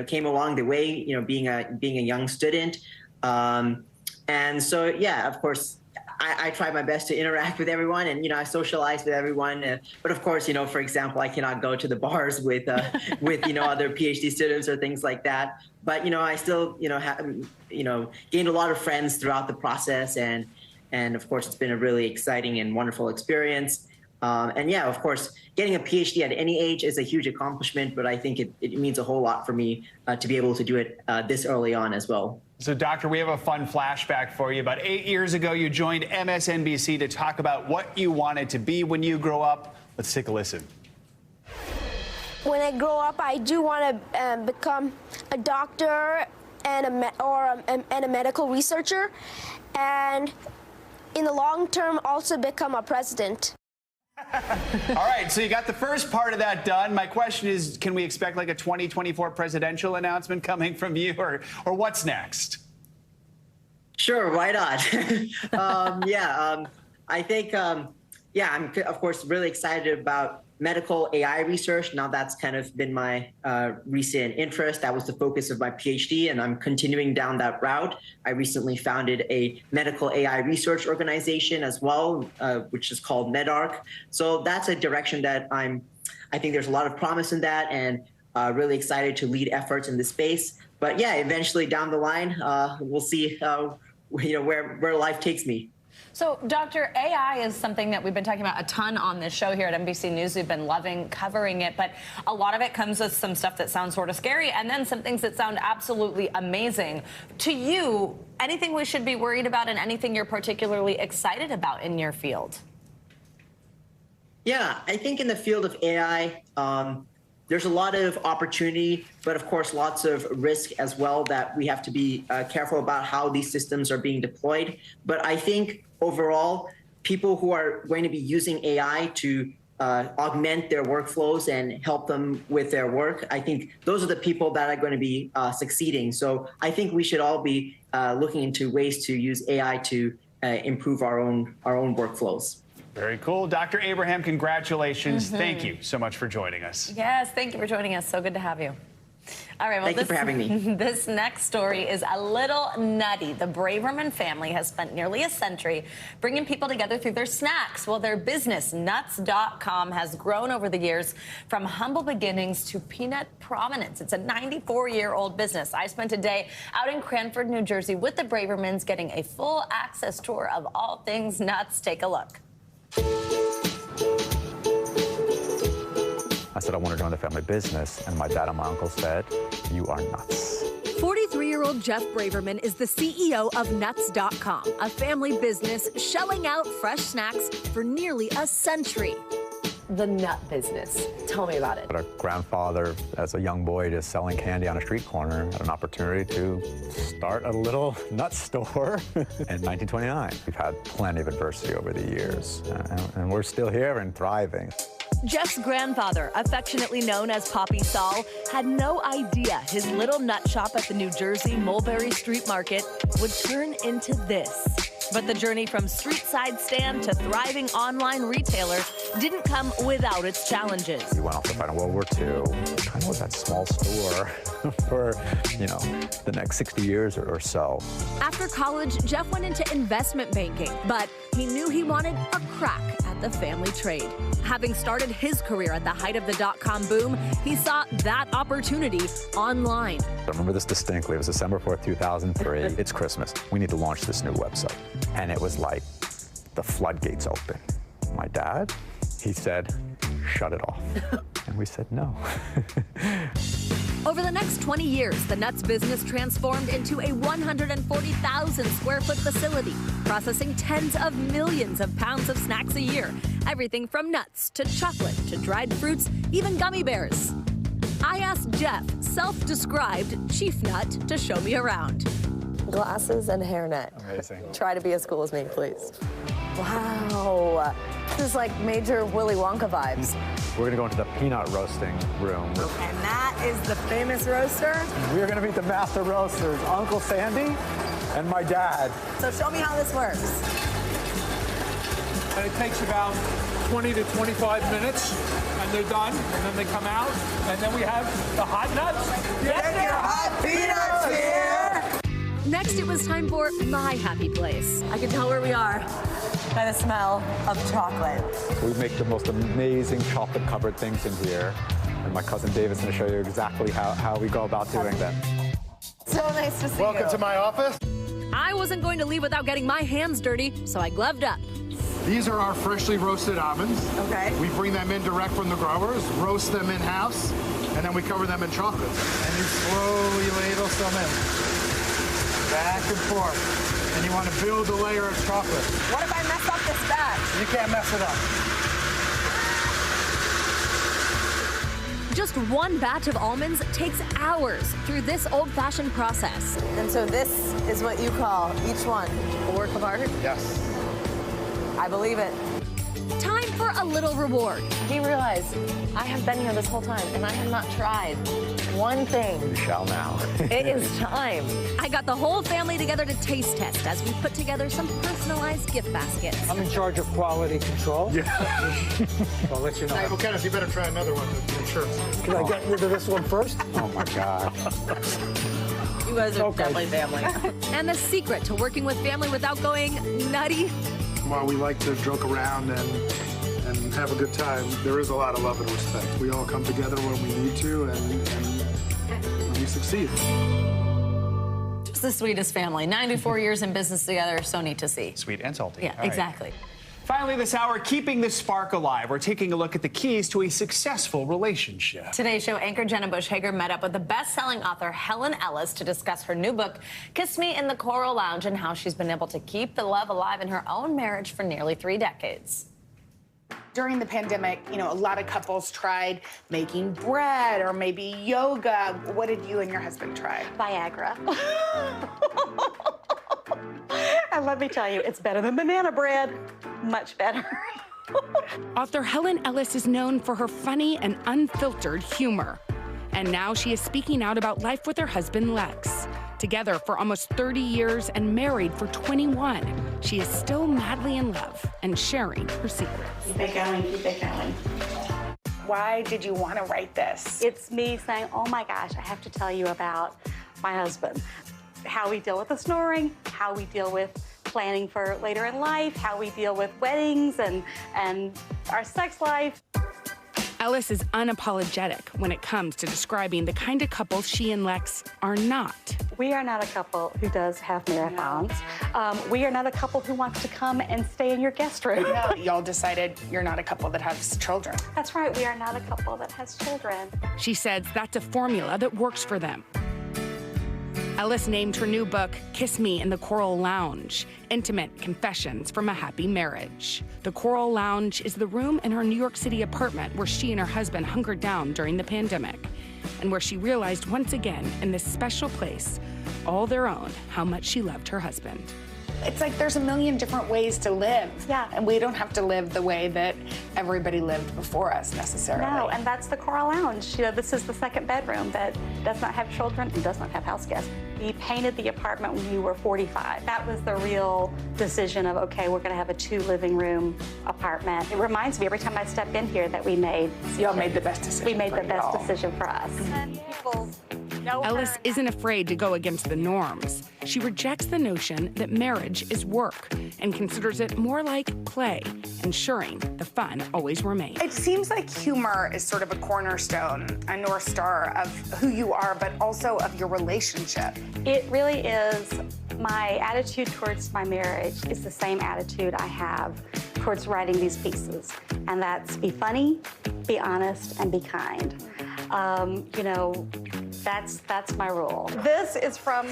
came along the way. Being a young student, and so yeah, of course, I tried my best to interact with everyone, and I socialized with everyone. But of course, for example, I cannot go to the bars with other PhD students or things like that. But I still gained a lot of friends throughout the process, and of course, it's been a really exciting and wonderful experience. And yeah, of course, getting a PhD at any age is a huge accomplishment, but I think it means a whole lot for me to be able to do it this early on as well. So, Doctor, we have a fun flashback for you. About 8 years ago, you joined MSNBC to talk about what you wanted to be when you grow up. Let's take a listen. When I grow up, I do want to become a doctor and a medical researcher, and in the long term, also become a president. All right, so you got the first part of that done. My question is, can we expect like a 2024 presidential announcement coming from you, or what's next? Sure, why not? I think, I'm of course really excited about medical AI research. Now that's kind of been my recent interest. That was the focus of my PhD, and I'm continuing down that route. I recently founded a medical AI research organization as well, which is called MedArc. So that's a direction that I think there's a lot of promise in that, and really excited to lead efforts in this space. But yeah, eventually down the line, we'll see where life takes me. So, Doctor, AI is something that we've been talking about a ton on this show here at NBC News. We've been loving covering it, but a lot of it comes with some stuff that sounds sort of scary and then some things that sound absolutely amazing. To you, anything we should be worried about and anything you're particularly excited about in your field? Yeah, I think in the field of AI, there's a lot of opportunity, but of course, lots of risk as well that we have to be careful about how these systems are being deployed. But I think overall, people who are going to be using AI to augment their workflows and help them with their work, I think those are the people that are going to be succeeding. So I think we should all be looking into ways to use AI to improve our own workflows. Very cool. Dr. Abraham, congratulations. Thank you so much for joining us. Yes, thank you for joining us. So good to have you. All right, well, thank you for having me. This next story is a little nutty. The Braverman family has spent nearly a century bringing people together through their snacks. Well, their business, Nuts.com, has grown over the years from humble beginnings to peanut prominence. It's a 94-year-old business. I spent a day out in Cranford, New Jersey with the Bravermans getting a full access tour of all things nuts. Take a look. I said I want to join the family business, and my dad and my uncle said, "You are nuts." 43-year-old Jeff Braverman is the CEO of Nuts.com, a family business shelling out fresh snacks for nearly a century. The nut business. Tell me about it. Our grandfather, as a young boy, just selling candy on a street corner, had an opportunity to start a little nut store in 1929. We've had plenty of adversity over the years, and we're still here and thriving. Jeff's grandfather, affectionately known as Poppy Saul, had no idea his little nut shop at the New Jersey Mulberry Street Market would turn into this. But the journey from street side stand to thriving online retailer didn't come without its challenges. We went off to fight in World War II, kind of was that small store for, the next 60 years or so. After college, Jeff went into investment banking, but he knew he wanted a crack at the family trade. Having started his career at the height of the dot-com boom, he saw that opportunity online. I remember this distinctly. It was December 4th, 2003. It's Christmas. We need to launch this new website. And it was like the floodgates open. My dad, he said, "Shut it off." And we said no. Over the next 20 years, the Nuts business transformed into a 140,000 square foot facility, processing tens of millions of pounds of snacks a year. Everything from nuts to chocolate to dried fruits, even gummy bears. I asked Jeff, self-described chief nut, to show me around. Glasses and hairnet. Amazing. Try to be as cool as me, please. Wow. This is like major Willy Wonka vibes. We're gonna go into the peanut roasting room. And that is the famous roaster. We're gonna meet the master roasters, Uncle Sandy and my dad. So show me how this works. And it takes about 20 to 25 minutes, and they're done, and then they come out, and then we have the hot nuts. Get your hot peanuts here! Next, it was time for my happy place. I can tell where we are by the smell of chocolate. We make the most amazing chocolate-covered things in here, and my cousin David's going to show you exactly how we go about doing them. So nice to see you. Welcome to my office. I wasn't going to leave without getting my hands dirty, so I gloved up. These are our freshly roasted almonds. Okay. We bring them in direct from the growers, roast them in-house, and then we cover them in chocolate. And you slowly ladle some in. Back and forth. And you want to build a layer of chocolate. What if I mess up this batch? You can't mess it up. Just one batch of almonds takes hours through this old-fashioned process. And so this is what you call each one a work of art? Yes. I believe it. Time for a little reward. Do you realize I have been here this whole time and I have not tried one thing? You shall now. It is time. I got the whole family together to taste test as we put together some personalized gift baskets. I'm in charge of quality control. Yeah. I'll let you know. Well, Kenneth, you better try another one. I'm sure. Can I get rid of this one first? Oh my God. You guys are definitely family. And the secret to working with family without going nutty? While we like to joke around and have a good time, there is a lot of love and respect. We all come together when we need to, and we succeed. Just the sweetest family. 94 years in business together, so neat to see. Sweet and salty. Yeah, exactly. Finally this hour, keeping the spark alive. We're taking a look at the keys to a successful relationship. Today's show anchor Jenna Bush Hager met up with the best-selling author Helen Ellis to discuss her new book, Kiss Me in the Coral Lounge, and how she's been able to keep the love alive in her own marriage for nearly 3 decades. During the pandemic, a lot of couples tried making bread or maybe yoga. What did you and your husband try? Viagra. And let me tell you, it's better than banana bread. Much better. Author Helen Ellis is known for her funny and unfiltered humor. And now she is speaking out about life with her husband, Lex. Together for almost 30 years and married for 21, she is still madly in love and sharing her secrets. Keep it going, keep it going. Why did you want to write this? It's me saying, oh my gosh, I have to tell you about my husband. How we deal with the snoring, how we deal with planning for later in life, how we deal with weddings and our sex life. Ellis is unapologetic when it comes to describing the kind of couple she and Lex are not. We are not a couple who does half marathons. We are not a couple who wants to come and stay in your guest room. No, y'all decided you're not a couple that has children. That's right, we are not a couple that has children. She says that's a formula that works for them. Ellis named her new book, Kiss Me in the Coral Lounge, Intimate Confessions from a Happy Marriage. The Coral Lounge is the room in her New York City apartment where she and her husband hunkered down during the pandemic, and where she realized once again in this special place, all their own, how much she loved her husband. It's like there's a million different ways to live. Yeah. And we don't have to live the way that everybody lived before us necessarily. No, and that's the Coral Lounge. This is the second bedroom that does not have children and does not have house guests. We painted the apartment when we were 45. That was the real decision of, okay, we're gonna have a 2 living room apartment. It reminds me every time I step in here that we made. Y'all made the best decision. We made the best decision for us. Ellis isn't afraid to go against the norms. She rejects the notion that marriage is work and considers it more like play, ensuring the fun always remains. It seems like humor is sort of a cornerstone, a North Star of who you are, but also of your relationship. It really is. My attitude towards my marriage is the same attitude I have towards writing these pieces, and that's be funny, be honest, and be kind. That's my rule. This is from,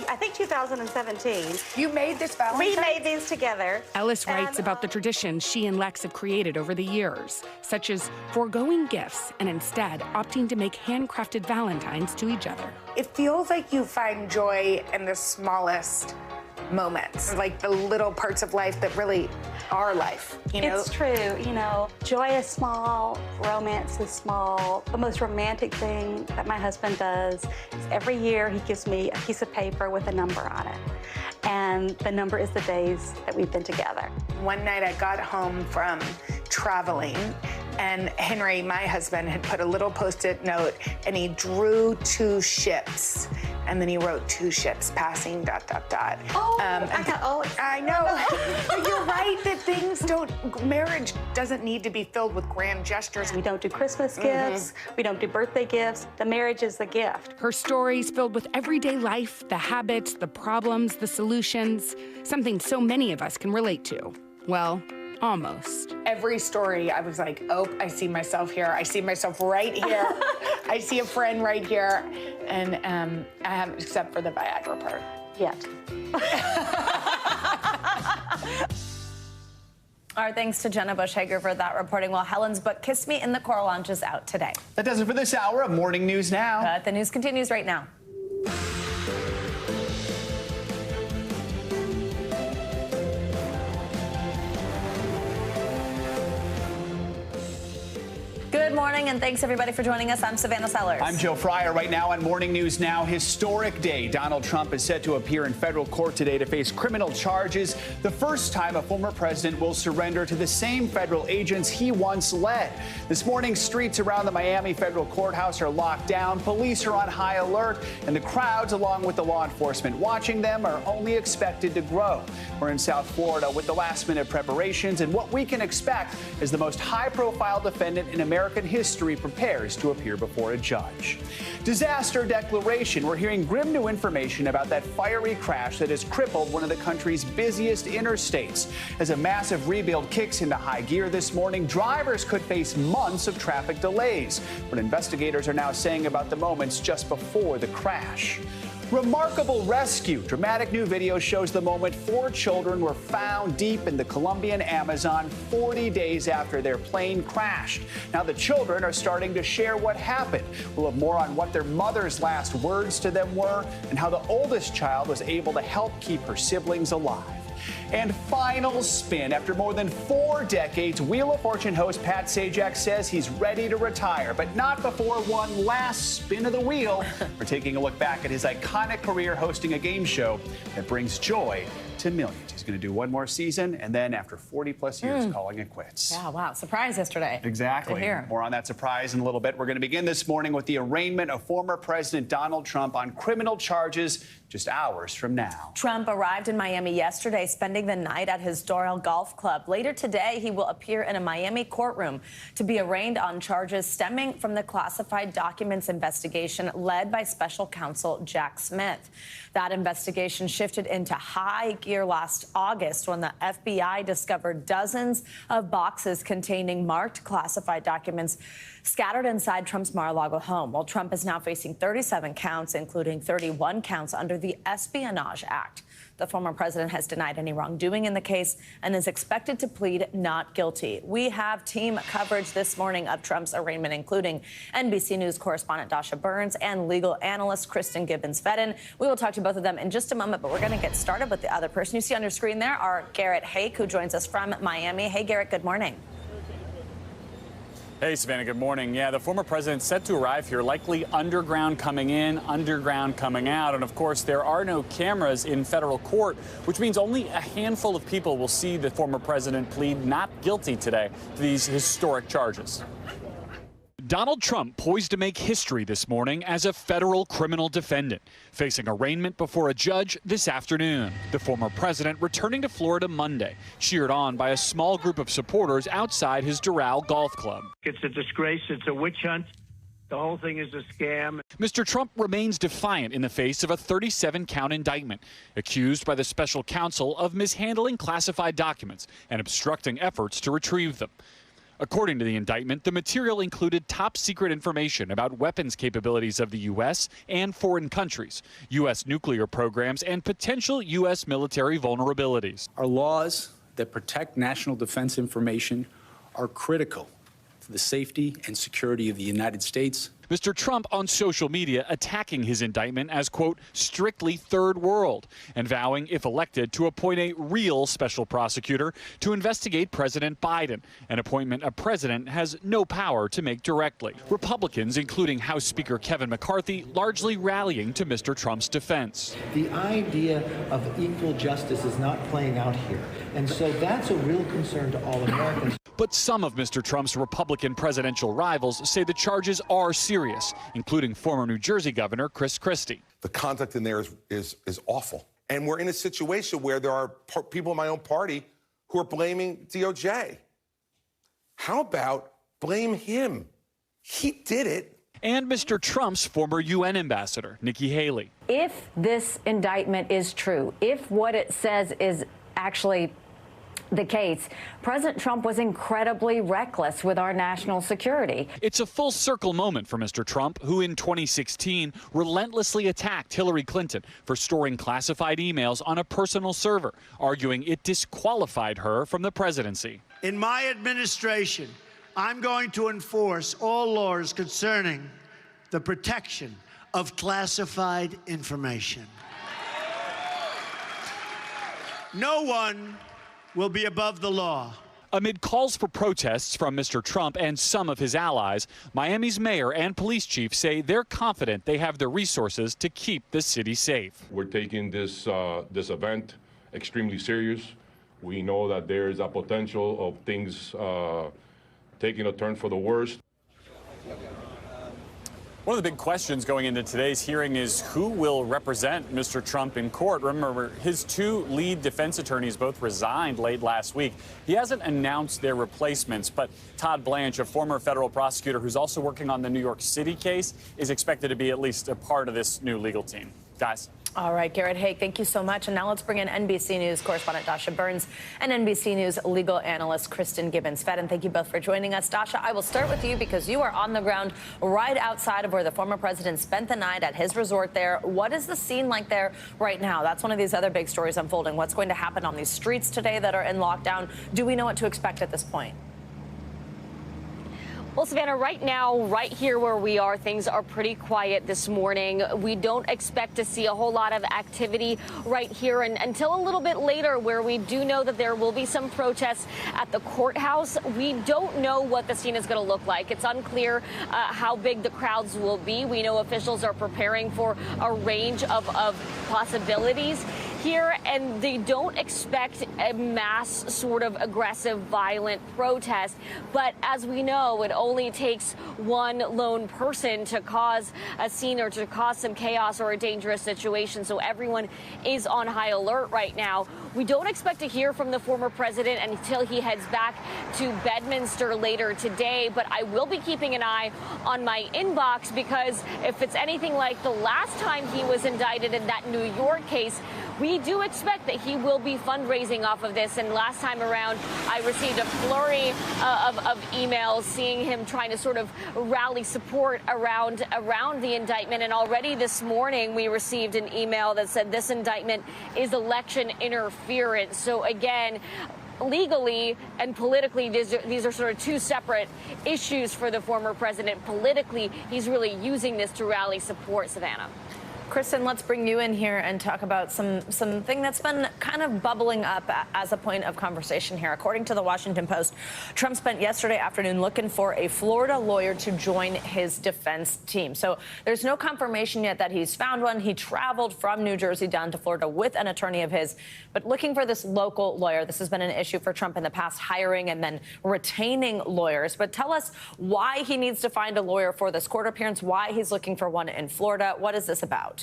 I think, 2017. You made this Valentine's? We made these together. Ellis writes about the traditions she and Lex have created over the years, such as foregoing gifts and instead opting to make handcrafted Valentines to each other. It feels like you find joy in the smallest moments, like the little parts of life that really are life, It's true, joy is small, romance is small. The most romantic thing that my husband does is every year he gives me a piece of paper with a number on it. And the number is the days that we've been together. One night I got home from traveling, and Henry, my husband, had put a little Post-it note and he drew 2 ships. And then he wrote 2 ships passing ... Oh, I got all excited. I know. But you're right that marriage doesn't need to be filled with grand gestures. We don't do Christmas gifts. We don't do birthday gifts. The marriage is the gift. Her stories filled with everyday life, the habits, the problems, the solutions, something so many of us can relate to. Well, almost. Every story, I was like, oh, I see myself here. I see myself right here. I see a friend right here. And I haven't, except for the Viagra part. Yet. Our thanks to Jenna Bush Hager for that reporting, while Helen's book, Kiss Me in the Coral Lounge, is out today. That does it for this hour of Morning News Now. But the news continues right now. Good morning, and thanks everybody for joining us. I'm Savannah Sellers. I'm Joe Fryer. Right now on Morning News Now, historic day. Donald Trump is set to appear in federal court today to face criminal charges. The first time a former president will surrender to the same federal agents he once led. This morning, streets around the Miami federal courthouse are locked down. Police are on high alert, and the crowds, along with the law enforcement watching them, are only expected to grow. We're in South Florida with the last-minute preparations and what we can expect is the most high-profile defendant in American history history prepares to appear before a judge. Disaster declaration. We're hearing grim new information about that fiery crash that has crippled one of the country's busiest interstates. As a massive rebuild kicks into high gear this morning, drivers could face months of traffic delays. What investigators are now saying about the moments just before the crash. Remarkable rescue. Dramatic new video shows the moment 4 children were found deep in the Colombian Amazon 40 days after their plane crashed. Now the children are starting to share what happened. We'll have more on what their mother's last words to them were and how the oldest child was able to help keep her siblings alive. And final spin. After more than 4 decades, Wheel of Fortune host Pat Sajak says he's ready to retire, but not before one last spin of the wheel. We're taking a look back at his iconic career hosting a game show that brings joy to millions. He's going to do one more season, and then after 40-plus years, calling it quits. Yeah, wow. Surprise yesterday. Exactly. To hear. More on that surprise in a little bit. We're going to begin this morning with the arraignment of former President Donald Trump on criminal charges just hours from now. Trump arrived in Miami yesterday, spending the night at his Doral Golf Club. Later today, he will appear in a Miami courtroom to be arraigned on charges stemming from the classified documents investigation led by special counsel Jack Smith. That investigation shifted into high gear last August when the FBI discovered dozens of boxes containing marked classified documents scattered inside Trump's Mar-a-Lago home. Well, Trump is now facing 37 counts, including 31 counts under the Espionage Act. The former president has denied any wrongdoing in the case and is expected to plead not guilty. We have team coverage this morning of Trump's arraignment, including NBC News correspondent Dasha Burns and legal analyst Kristen Gibbons-Fedden. We will talk to both of them in just a moment, but we're going to get started with the other person you see on your screen there, our Garrett Hake, who joins us from Miami. Hey, Garrett, good morning. Hey, Savannah, good morning. Yeah, the former president set to arrive here, likely underground coming in, underground coming out. And of course, there are no cameras in federal court, which means only a handful of people will see the former president plead not guilty today to these historic charges. Donald Trump poised to make history this morning as a federal criminal defendant, facing arraignment before a judge this afternoon. The former president returning to Florida Monday, cheered on by a small group of supporters outside his Doral Golf Club. It's a disgrace. It's a witch hunt. The whole thing is a scam. Mr. Trump remains defiant in the face of a 37-count indictment, accused by the special counsel of mishandling classified documents and obstructing efforts to retrieve them. According to the indictment, the material included top-secret information about weapons capabilities of the U.S. and foreign countries, U.S. nuclear programs, and potential U.S. military vulnerabilities. Our laws that protect national defense information are critical to the safety and security of the United States. Mr. Trump on social media attacking his indictment as, quote, strictly third world, and vowing, if elected, to appoint a real special prosecutor to investigate President Biden, an appointment a president has no power to make directly. Republicans, including House Speaker Kevin McCarthy, largely rallying to Mr. Trump's defense. The idea of equal justice is not playing out here, and so that's a real concern to all Americans. But some of Mr. Trump's Republican presidential rivals say the charges are serious, including former New Jersey Governor Chris Christie. The conduct in there is awful. And we're in a situation where there are people in my own party who are blaming DOJ. How about blame him? He did it. And Mr. Trump's former UN ambassador, Nikki Haley. If this indictment is true, if what it says is actually the case, President Trump was incredibly reckless with our national security. It's a full circle moment for Mr. Trump, who in 2016 relentlessly attacked Hillary Clinton for storing classified emails on a personal server, arguing it disqualified her from the presidency. In my administration, I'm going to enforce all laws concerning the protection of classified information. No one will be above the law. Amid calls for protests from Mr. Trump and some of his allies, Miami's mayor and police chief say they're confident they have the resources to keep the city safe. We're taking this event extremely serious. We know that there is a potential of things taking a turn for the worst. One of the big questions going into today's hearing is who will represent Mr. Trump in court. Remember, his two lead defense attorneys both resigned late last week. He hasn't announced their replacements, but Todd Blanche, a former federal prosecutor who's also working on the New York City case, is expected to be at least a part of this new legal team. Guys. All right, Garrett Haake, thank you so much. And now let's bring in NBC News correspondent Dasha Burns and NBC News legal analyst Kristen Gibbons-Fedden. Thank you both for joining us. Dasha, I will start with you because you are on the ground right outside of where the former president spent the night at his resort there. What is the scene like there right now? That's one of these other big stories unfolding. What's going to happen on these streets today that are in lockdown? Do we know what to expect at this point? Well, Savannah, right now, right here where we are, things are pretty quiet this morning. We don't expect to see a whole lot of activity right here until a little bit later, where we do know that there will be some protests at the courthouse. We don't know what the scene is going to look like. It's unclear how big the crowds will be. We know officials are preparing for a range of possibilities here, and they don't expect a mass sort of aggressive, violent protest. But as we know, it only takes one lone person to cause a scene or to cause some chaos or a dangerous situation. So everyone is on high alert right now. We don't expect to hear from the former president until he heads back to Bedminster later today. But I will be keeping an eye on my inbox, because if it's anything like the last time he was indicted in that New York case, we do expect that he will be fundraising off of this. And last time around, I received a flurry of emails seeing him trying to sort of rally support around the indictment. And already this morning, we received an email that said this indictment is election interference. So again, legally and politically, these are sort of two separate issues for the former president. Politically, he's really using this to rally support, Savannah. Kristen, let's bring you in here and talk about something that's been kind of bubbling up as a point of conversation here. According to the Washington Post, Trump spent yesterday afternoon looking for a Florida lawyer to join his defense team. So there's no confirmation yet that he's found one. He traveled from New Jersey down to Florida with an attorney of his, but looking for this local lawyer. This has been an issue for Trump in the past, hiring and then retaining lawyers. But tell us why he needs to find a lawyer for this court appearance, why he's looking for one in Florida. What is this about?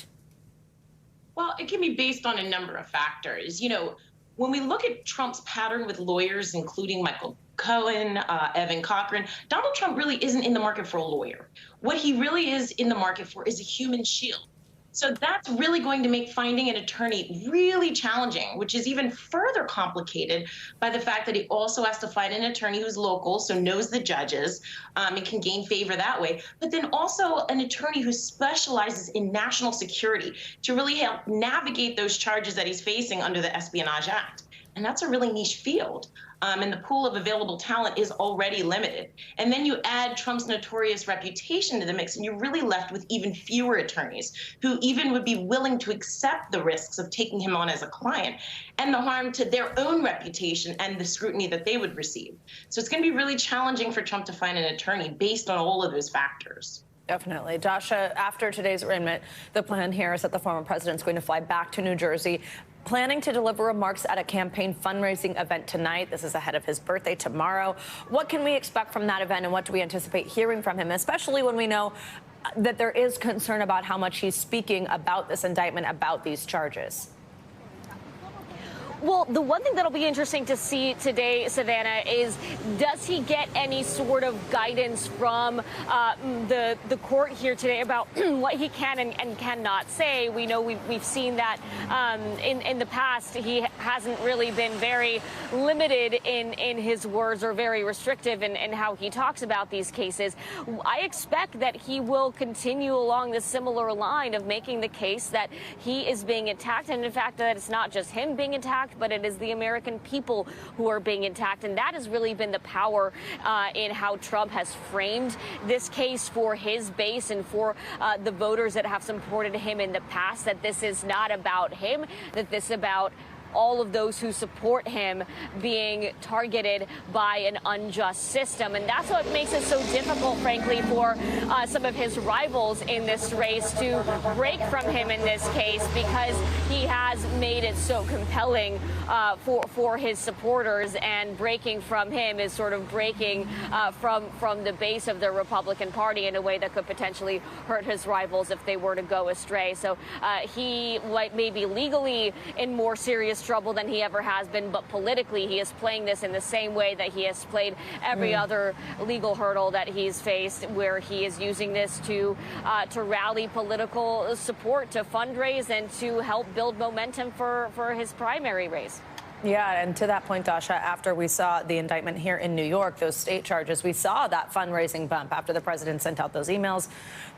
Well, it can be based on a number of factors. You know, when we look at Trump's pattern with lawyers, including Michael Cohen, Evan Cochran, Donald Trump really isn't in the market for a lawyer. What he really is in the market for is a human shield. So that's really going to make finding an attorney really challenging, which is even further complicated by the fact that he also has to find an attorney who's local, so knows the judges, and can gain favor that way. But then also an attorney who specializes in national security to really help navigate those charges that he's facing under the Espionage Act. And that's a really niche field. And the pool of available talent is already limited. And then you add Trump's notorious reputation to the mix, and you're really left with even fewer attorneys who even would be willing to accept the risks of taking him on as a client and the harm to their own reputation and the scrutiny that they would receive. So it's going to be really challenging for Trump to find an attorney based on all of those factors. Definitely. Dasha, after today's arraignment, the plan here is that the former president's going to fly back to New Jersey, planning to deliver remarks at a campaign fundraising event tonight. This is ahead of his birthday tomorrow. What can we expect from that event, and what do we anticipate hearing from him, especially when we know that there is concern about how much he's speaking about this indictment, about these charges? Well, the one thing that'll be interesting to see today, Savannah, is does he get any sort of guidance from the court here today about what he can and cannot say? We know we've seen that in the past. He hasn't really been very limited in his words, or very restrictive in how he talks about these cases. I expect that he will continue along the similar line of making the case that he is being attacked, and in fact that it's not just him being attacked, but it is the American people who are being attacked. And that has really been the power in how Trump has framed this case for his base and for the voters that have supported him in the past, that this is not about him, that this is about all of those who support him being targeted by an unjust system. And that's what makes it so difficult, frankly, for some of his rivals in this race to break from him in this case, because he has made it so compelling for his supporters, and breaking from him is sort of breaking from the base of the Republican Party in a way that could potentially hurt his rivals if they were to go astray. So he may be legally in more serious trouble than he ever has been, but politically he is playing this in the same way that he has played every other legal hurdle that he's faced, where he is using this to rally political support, to fundraise, and to help build momentum for his primary race. Yeah, and to that point, Dasha, after we saw the indictment here in New York, those state charges, we saw that fundraising bump after the president sent out those emails,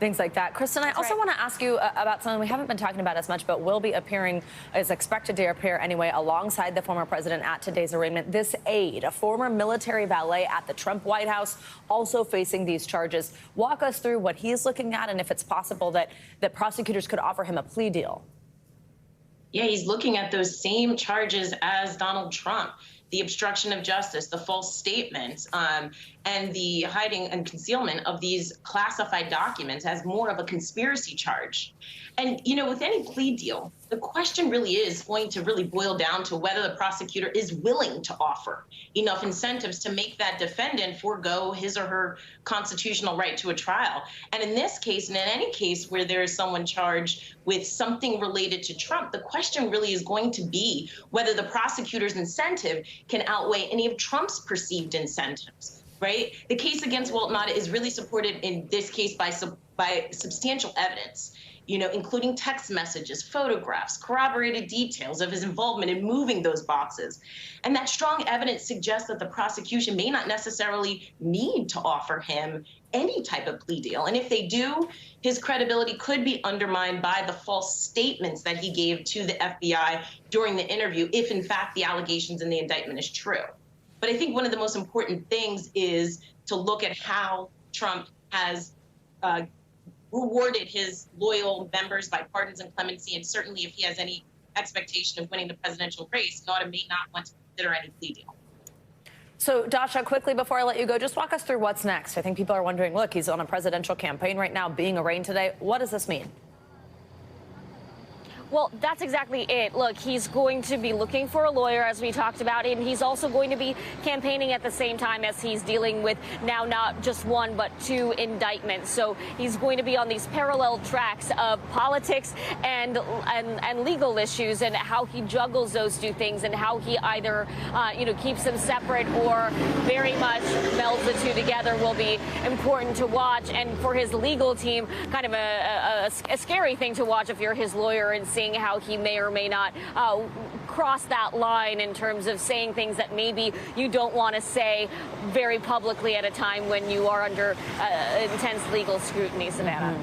things like that. Kristen, I also want to ask you about something we haven't been talking about as much, but will be appearing, is expected to appear anyway, alongside the former president at today's arraignment. This aide, a former military valet at the Trump White House, also facing these charges. Walk us through what he's looking at, and if it's possible that prosecutors could offer him a plea deal. Yeah, he's looking at those same charges as Donald Trump: the obstruction of justice, the false statements, and the hiding and concealment of these classified documents as more of a conspiracy charge. And, you know, with any plea deal, the question really is going to really boil down to whether the prosecutor is willing to offer enough incentives to make that defendant forego his or her constitutional right to a trial. And in this case, and in any case where there is someone charged with something related to Trump, the question really is going to be whether the prosecutor's incentive can outweigh any of Trump's perceived incentives, right? The case against Walt Nauta is really supported in this case by substantial evidence, you know, including text messages, photographs, corroborated details of his involvement in moving those boxes. And that strong evidence suggests that the prosecution may not necessarily need to offer him any type of plea deal. And if they do, his credibility could be undermined by the false statements that he gave to the FBI during the interview, if in fact the allegations in the indictment is true. But I think one of the most important things is to look at how Trump has rewarded his loyal members by pardons and clemency, and certainly if he has any expectation of winning the presidential race, Nauta may not want to consider any plea deal. So, Dasha, quickly before I let you go, just walk us through what's next. I think people are wondering, look, he's on a presidential campaign right now, being arraigned today. What does this mean? Well, that's exactly it. Look, he's going to be looking for a lawyer, as we talked about, and he's also going to be campaigning at the same time as he's dealing with now not just one, but two indictments. So he's going to be on these parallel tracks of politics and legal issues, and how he juggles those two things, and how he either, keeps them separate or very much melds the two together will be important to watch. And for his legal team, kind of a scary thing to watch if you're his lawyer, and seeing how he may or may not cross that line in terms of saying things that maybe you don't want to say very publicly at a time when you are under intense legal scrutiny, Savannah.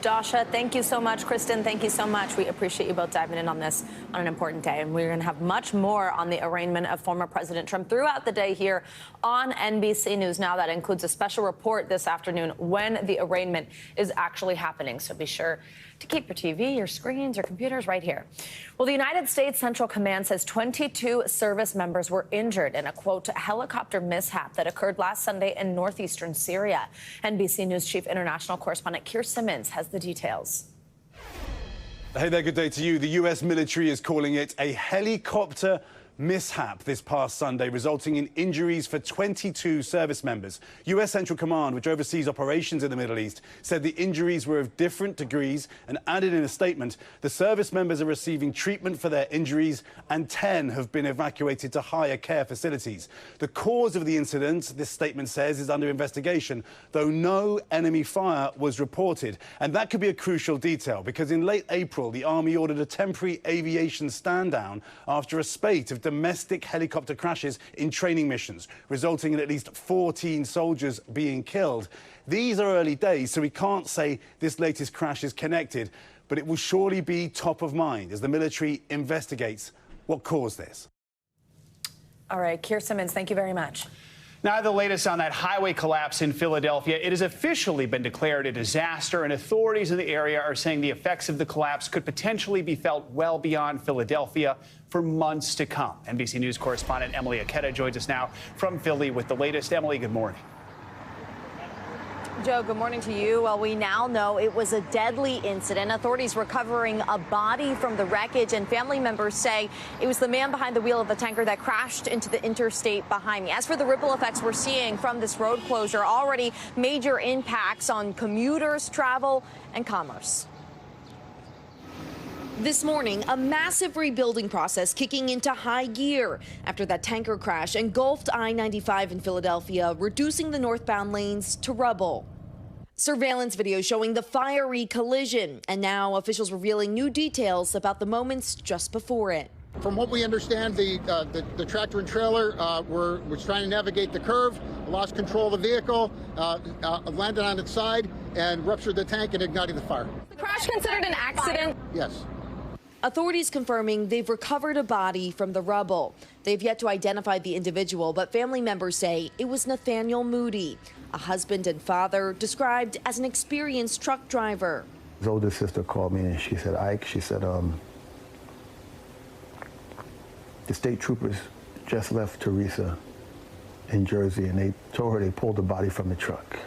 Dasha, thank you so much. Kristen, thank you so much. We appreciate you both diving in on this on an important day. And we're going to have much more on the arraignment of former President Trump throughout the day here on NBC News Now. That includes a special report this afternoon when the arraignment is actually happening. So be sure to keep your TV, your screens, your computers right here. Well, the United States Central Command says 22 service members were injured in a, quote, helicopter mishap that occurred last Sunday in northeastern Syria. NBC News Chief International Correspondent Keir Simmons has the details. Hey there, good day to you. The U.S. military is calling it a helicopter mishap this past Sunday, resulting in injuries for 22 service members. U.S. Central Command, which oversees operations in the Middle East, said the injuries were of different degrees and added in a statement, the service members are receiving treatment for their injuries and 10 have been evacuated to higher care facilities. The cause of the incident, this statement says, is under investigation, though no enemy fire was reported. And that could be a crucial detail because in late April, the Army ordered a temporary aviation stand down after a spate of domestic helicopter crashes in training missions, resulting in at least 14 soldiers being killed. These are early days, so we can't say this latest crash is connected, but it will surely be top of mind as the military investigates what caused this. All right, Keir Simmons, thank you very much. Now, the latest on that highway collapse in Philadelphia. It has officially been declared a disaster, and authorities in the area are saying the effects of the collapse could potentially be felt well beyond Philadelphia for months to come. NBC News correspondent Emily Aketa joins us now from Philly with the latest. Emily, good morning. Joe, good morning to you. Well, we now know it was a deadly incident. Authorities recovering a body from the wreckage, and family members say it was the man behind the wheel of the tanker that crashed into the interstate behind me. As for the ripple effects we're seeing from this road closure, already major impacts on commuters, travel, and commerce. This morning, a massive rebuilding process kicking into high gear after that tanker crash engulfed I-95 in Philadelphia, reducing the northbound lanes to rubble. Surveillance video showing the fiery collision, and now officials revealing new details about the moments just before it. From what we understand, the tractor and trailer was trying to navigate the curve, lost control of the vehicle, landed on its side, and ruptured the tank and ignited the fire. The crash considered an accident? Yes. Authorities confirming they've recovered a body from the rubble. They've yet to identify the individual, but family members say it was Nathaniel Moody, a husband and father described as an experienced truck driver. His older sister called me and she said, Ike, she said, the state troopers just left Teresa in Jersey, and they told her they pulled the body from the truck.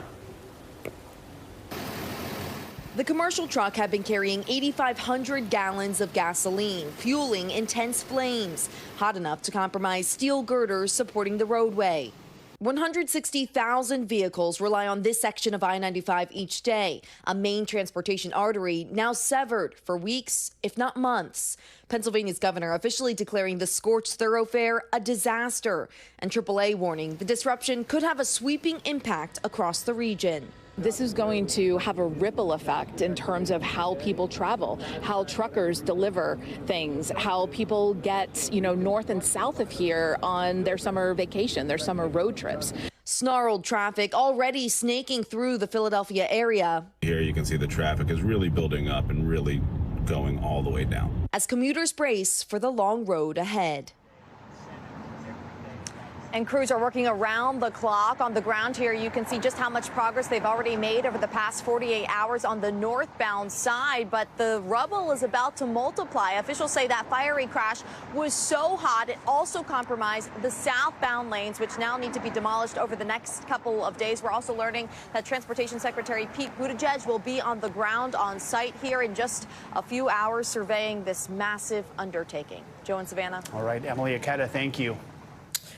The commercial truck had been carrying 8,500 gallons of gasoline, fueling intense flames, hot enough to compromise steel girders supporting the roadway. 160,000 vehicles rely on this section of I-95 each day, a main transportation artery now severed for weeks, if not months. Pennsylvania's governor officially declaring the scorched thoroughfare a disaster, and AAA warning the disruption could have a sweeping impact across the region. This is going to have a ripple effect in terms of how people travel, how truckers deliver things, how people get, north and south of here on their summer vacation, their summer road trips. Snarled traffic already snaking through the Philadelphia area. Here you can see the traffic is really building up and really going all the way down, as commuters brace for the long road ahead. And crews are working around the clock. On the ground here, you can see just how much progress they've already made over the past 48 hours on the northbound side. But the rubble is about to multiply. Officials say that fiery crash was so hot it also compromised the southbound lanes, which now need to be demolished over the next couple of days. We're also learning that Transportation Secretary Pete Buttigieg will be on the ground on site here in just a few hours, surveying this massive undertaking. Joe and Savannah. All right, Emily Aketa, thank you.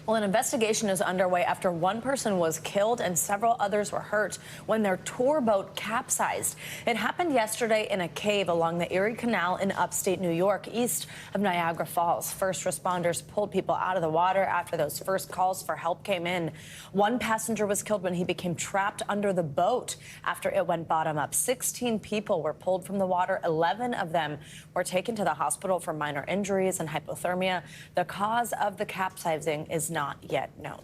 Well, an investigation is underway after one person was killed and several others were hurt when their tour boat capsized. It happened yesterday in a cave along the Erie Canal in upstate New York, east of Niagara Falls. First responders pulled people out of the water after those first calls for help came in. One passenger was killed when he became trapped under the boat after it went bottom up. 16 people were pulled from the water. 11 of them were taken to the hospital for minor injuries and hypothermia. The cause of the capsizing is not yet known.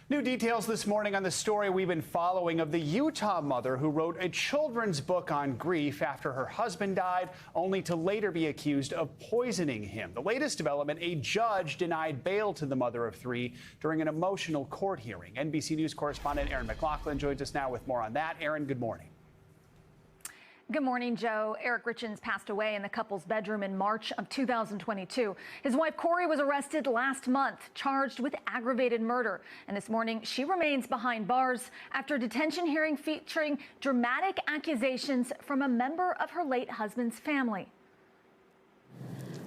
New details this morning on the story we've been following of the Utah mother who wrote a children's book on grief after her husband died, only to later be accused of poisoning him. The latest development, a judge denied bail to the mother of three during an emotional court hearing. NBC News correspondent Erin McLaughlin joins us now with more on that. Erin, good morning. Good morning, Joe. Eric Richins passed away in the couple's bedroom in March of 2022. His wife, Corey, was arrested last month, charged with aggravated murder. And this morning, she remains behind bars after a detention hearing featuring dramatic accusations from a member of her late husband's family.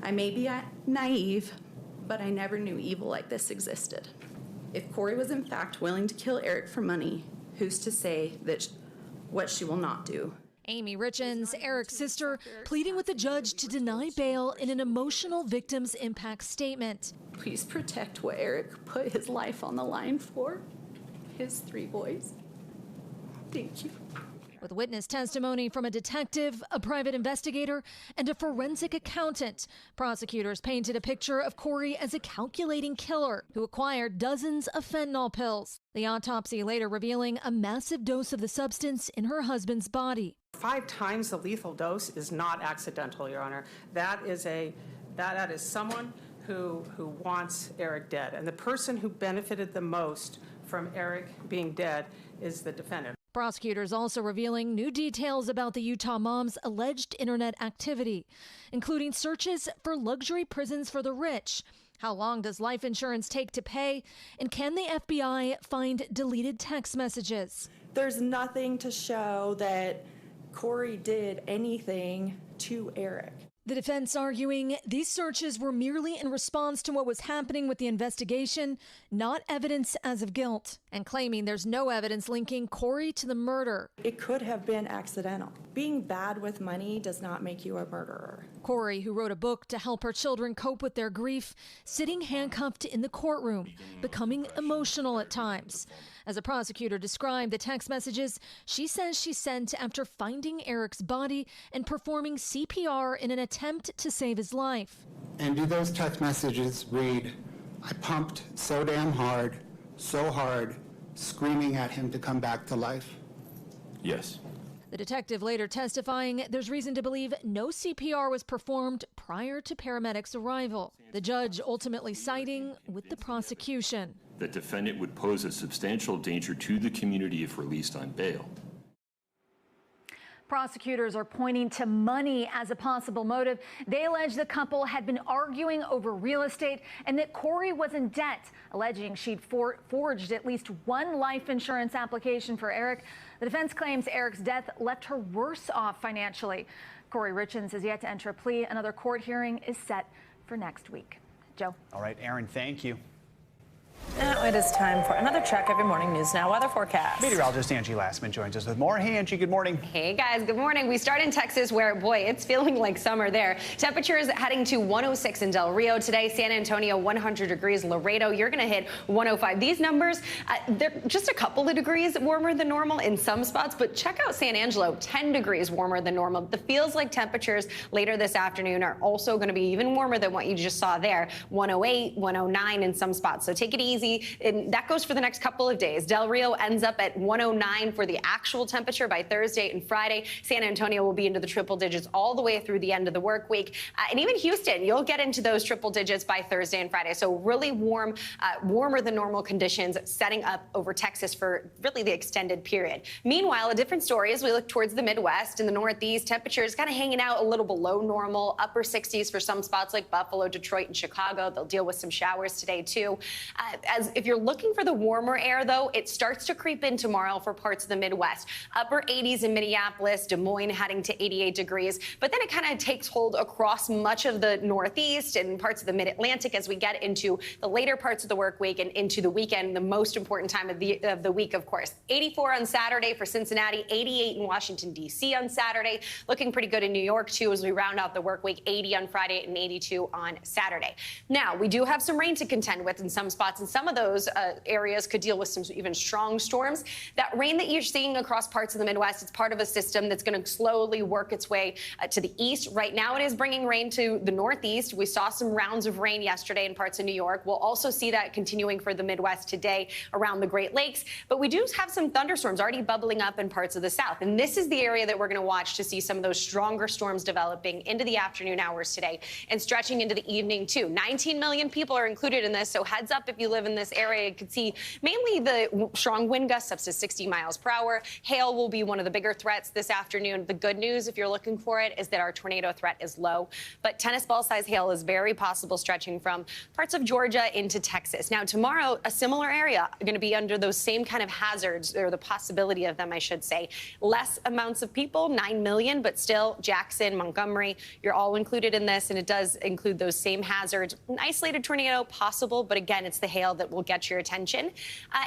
I may be naive, but I never knew evil like this existed. If Corey was in fact willing to kill Eric for money, who's to say that what she will not do? Amy Richins, Eric's sister, pleading with the judge to deny bail in an emotional victim's impact statement. Please protect what Eric put his life on the line for, his three boys. Thank you. With witness testimony from a detective, a private investigator, and a forensic accountant, prosecutors painted a picture of Corey as a calculating killer who acquired dozens of fentanyl pills. The autopsy later revealing a massive dose of the substance in her husband's body. 5 times the lethal dose is not accidental, Your Honor. That is someone who wants Eric dead. And the person who benefited the most from Eric being dead is the defendant. Prosecutors also revealing new details about the Utah mom's alleged internet activity, including searches for luxury prisons for the rich. How long does life insurance take to pay? And can the FBI find deleted text messages? There's nothing to show that Corey did anything to Eric. The defense arguing these searches were merely in response to what was happening with the investigation, not evidence as of guilt, and claiming there's no evidence linking Corey to the murder. It could have been accidental. Being bad with money does not make you a murderer. Corey, who wrote a book to help her children cope with their grief, sitting handcuffed in the courtroom, becoming emotional at times. As a prosecutor described the text messages, she says she sent after finding Eric's body and performing CPR in an attempt to save his life. And do those text messages read, "I pumped so damn hard, so hard, screaming at him to come back to life"? Yes. The detective later testifying there's reason to believe no CPR was performed prior to paramedics' arrival. The judge ultimately siding with the prosecution. The defendant would pose a substantial danger to the community if released on bail. Prosecutors are pointing to money as a possible motive. They allege the couple had been arguing over real estate and that Corey was in debt, alleging she'd forged at least one life insurance application for Eric. The defense claims Eric's death left her worse off financially. Corey Richins has yet to enter a plea. Another court hearing is set for next week. Joe. All right, Aaron, thank you. Now it is time for another check of your morning News Now weather forecast. Meteorologist Angie Lastman joins us with more. Hey, Angie, good morning. Hey, guys, good morning. We start in Texas where, boy, it's feeling like summer there. Temperatures heading to 106 in Del Rio today. San Antonio, 100 degrees. Laredo, you're going to hit 105. These numbers, they're just a couple of degrees warmer than normal in some spots, but check out San Angelo, 10 degrees warmer than normal. The feels like temperatures later this afternoon are also going to be even warmer than what you just saw there. 108, 109 in some spots. So take it easy. And that goes for the next couple of days. Del Rio ends up at 109 for the actual temperature by Thursday and Friday. San Antonio will be into the triple digits all the way through the end of the work week. And even Houston, you'll get into those triple digits by Thursday and Friday. So really warm, warmer than normal conditions setting up over Texas for really the extended period. Meanwhile, a different story as we look towards the Midwest and the Northeast. Temperatures kind of hanging out a little below normal, upper 60s for some spots like Buffalo, Detroit, and Chicago. They'll deal with some showers today, too. If you're looking for the warmer air, though, it starts to creep in tomorrow for parts of the Midwest. Upper 80s in Minneapolis, Des Moines heading to 88 degrees. But then it kind of takes hold across much of the Northeast and parts of the Mid-Atlantic as we get into the later parts of the work week and into the weekend, the most important time of the week, of course. 84 on Saturday for Cincinnati, 88 in Washington, D.C. on Saturday. Looking pretty good in New York, too, as we round out the work week. 80 on Friday and 82 on Saturday. Now, we do have some rain to contend with in some spots, and some of those areas could deal with some even strong storms. That rain that you're seeing across parts of the Midwest, it's part of a system that's going to slowly work its way to the east. Right now, it is bringing rain to the Northeast. We saw some rounds of rain yesterday in parts of New York. We'll also see that continuing for the Midwest today around the Great Lakes. But we do have some thunderstorms already bubbling up in parts of the South. And this is the area that we're going to watch to see some of those stronger storms developing into the afternoon hours today and stretching into the evening, too. 19 million people are included in this, so heads up if you live in this area. You could see mainly the strong wind gusts up to 60 miles per hour. Hail will be one of the bigger threats this afternoon. The good news, if you're looking for it, is that our tornado threat is low. But tennis ball size hail is very possible, stretching from parts of Georgia into Texas. Now, tomorrow, a similar area going to be under those same kind of hazards, or the possibility of them, I should say. Less amounts of people, 9 million, but still Jackson, Montgomery, you're all included in this, and it does include those same hazards. An isolated tornado possible, but again, it's the hail that will get your attention.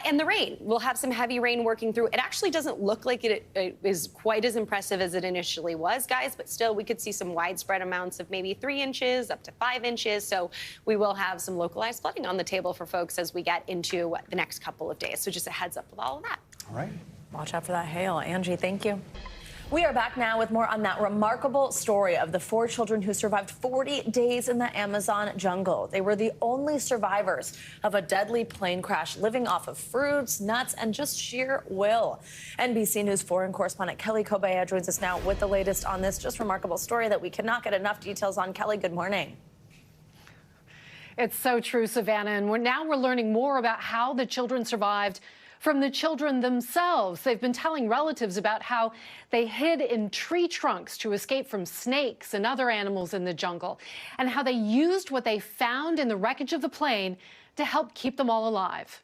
And the rain. We'll have some heavy rain working through. It actually doesn't look like it is quite as impressive as it initially was, guys, but still we could see some widespread amounts of maybe 3 inches up to 5 inches. So we will have some localized flooding on the table for folks as we get into the next couple of days. So just a heads up with all of that. All right. Watch out for that hail. Angie, thank you. We are back now with more on that remarkable story of the 4 children who survived 40 days in the Amazon jungle. They were the only survivors of a deadly plane crash, living off of fruits, nuts, and just sheer will. NBC News foreign correspondent Kelly Kobea joins us now with the latest on this just remarkable story that we cannot get enough details on. Kelly, good morning. It's so true, Savannah. And now we're learning more about how the children survived from the children themselves. They've been telling relatives about how they hid in tree trunks to escape from snakes and other animals in the jungle, and how they used what they found in the wreckage of the plane to help keep them all alive.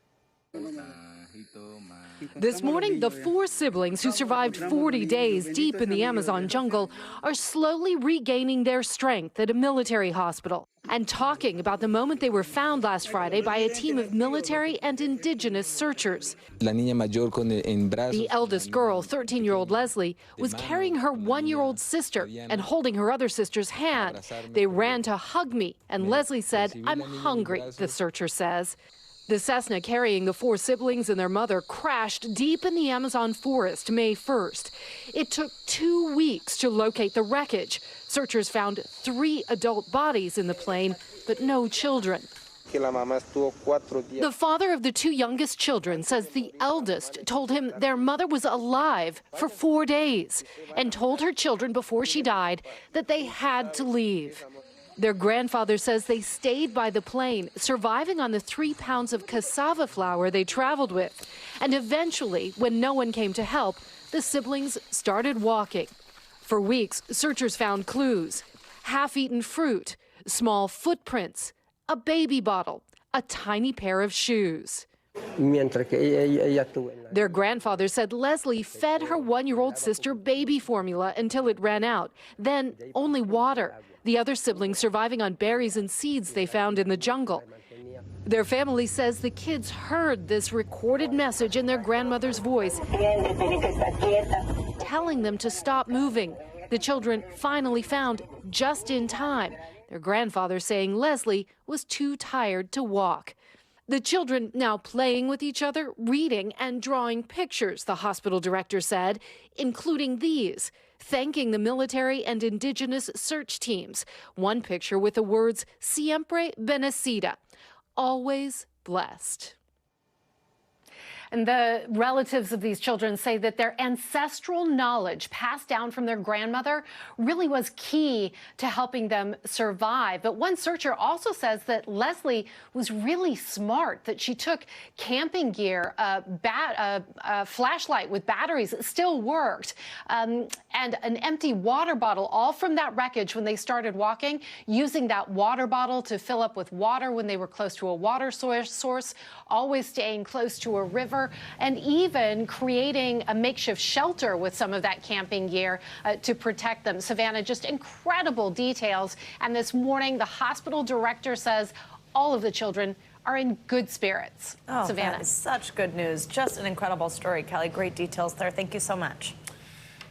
This morning, the 4 siblings who survived 40 days deep in the Amazon jungle are slowly regaining their strength at a military hospital and talking about the moment they were found last Friday by a team of military and indigenous searchers. The eldest girl, 13-year-old Leslie, was carrying her 1-year-old sister and holding her other sister's hand. They ran to hug me, and Leslie said, "I'm hungry," the searcher says. The Cessna carrying the 4 siblings and their mother crashed deep in the Amazon forest May 1st. It took 2 weeks to locate the wreckage. Searchers found 3 adult bodies in the plane, but no children. The father of the 2 youngest children says the eldest told him their mother was alive for 4 days and told her children before she died that they had to leave. Their grandfather says they stayed by the plane, surviving on the 3 pounds of cassava flour they traveled with. And eventually, when no one came to help, the siblings started walking. For weeks, searchers found clues: half-eaten fruit, small footprints, a baby bottle, a tiny pair of shoes. Their grandfather said Leslie fed her 1-year-old sister baby formula until it ran out, then only water. The other siblings surviving on berries and seeds they found in the jungle. Their family says the kids heard this recorded message in their grandmother's voice, telling them to stop moving. The children finally found just in time. Their grandfather saying Leslie was too tired to walk. The children now playing with each other, reading and drawing pictures, the hospital director said, including these, thanking the military and indigenous search teams. One picture with the words "Siempre Bendecida," always blessed. And the relatives of these children say that their ancestral knowledge passed down from their grandmother really was key to helping them survive. But one searcher also says that Leslie was really smart, that she took camping gear, a flashlight with batteries that still worked, and an empty water bottle, all from that wreckage when they started walking, using that water bottle to fill up with water when they were close to a water source, always staying close to a river, and even creating a makeshift shelter with some of that camping gear to protect them. Savannah, just incredible details. And this morning, the hospital director says all of the children are in good spirits. Oh, Savannah. That is such good news. Just an incredible story, Kelly. Great details there. Thank you so much.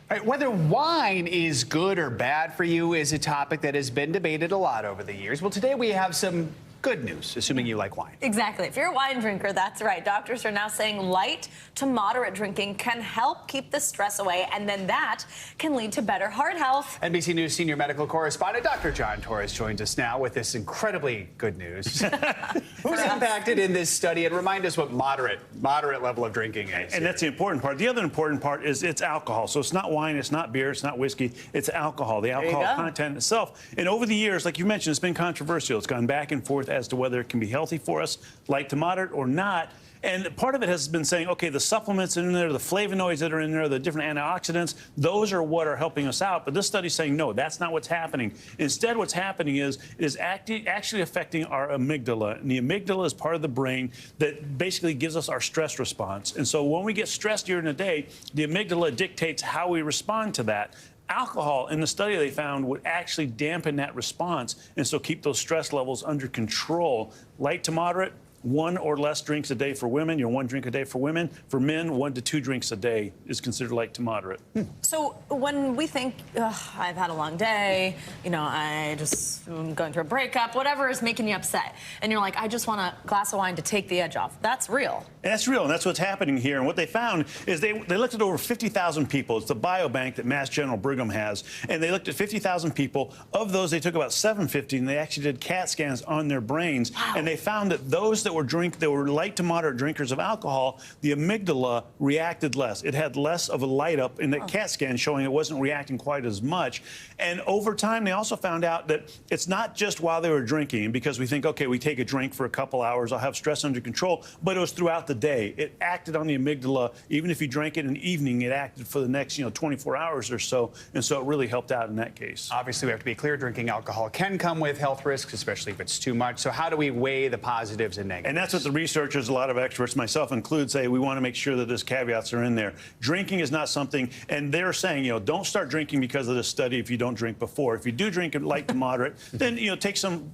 All right, whether wine is good or bad for you is a topic that has been debated a lot over the years. Well, today we have some good news, assuming you like wine. Exactly. If you're a wine drinker, that's right. Doctors are now saying light to moderate drinking can help keep the stress away, and then that can lead to better heart health. NBC News senior medical correspondent Dr. John Torres joins us now with this incredibly good news. Who's impacted in this study? And remind us what moderate level of drinking is. And that's the important part. The other important part is it's alcohol. So it's not wine, it's not beer, it's not whiskey, it's alcohol, the alcohol content itself. And over the years, like you mentioned, it's been controversial. It's gone back and forth as to whether it can be healthy for us, light to moderate or not. And part of it has been saying, okay, the supplements in there, the flavonoids that are in there, the different antioxidants, those are what are helping us out. But this study's saying, no, that's not what's happening. Instead, what's happening is it is actually affecting our amygdala. And the amygdala is part of the brain that basically gives us our stress response. And so when we get stressed during the day, the amygdala dictates how we respond to that. Alcohol, in the study they found, would actually dampen that response and so keep those stress levels under control. Light to moderate, 1 or less drinks a day for women. 1 drink a day for women. For men, 1 to 2 drinks a day is considered light to moderate. So when we think, I've had a long day, I just am going through a breakup, whatever is making you upset, and you're like, I just want a glass of wine to take the edge off. That's real. And that's real, and that's what's happening here. And what they found is they looked at over 50,000 people. It's the biobank that Mass General Brigham has. And they looked at 50,000 people. Of those, they took about 750, and they actually did CAT scans on their brains. Wow. And they found that those that that were light to moderate drinkers of alcohol, the amygdala reacted less. It had less of a light up in that CAT scan showing it wasn't reacting quite as much. And over time, they also found out that it's not just while they were drinking, because we think, okay, we take a drink for a couple hours, I'll have stress under control, but it was throughout the day. It acted on the amygdala. Even if you drank it in the evening, it acted for the next, 24 hours or so. And so it really helped out in that case. Obviously, we have to be clear, drinking alcohol can come with health risks, especially if it's too much. So how do we weigh the positives and negatives? And that's what the researchers, a lot of experts, myself included, say we want to make sure that those caveats are in there. Drinking is not something, and they're saying, don't start drinking because of this study if you don't drink before. If you do drink it light to moderate, then, take some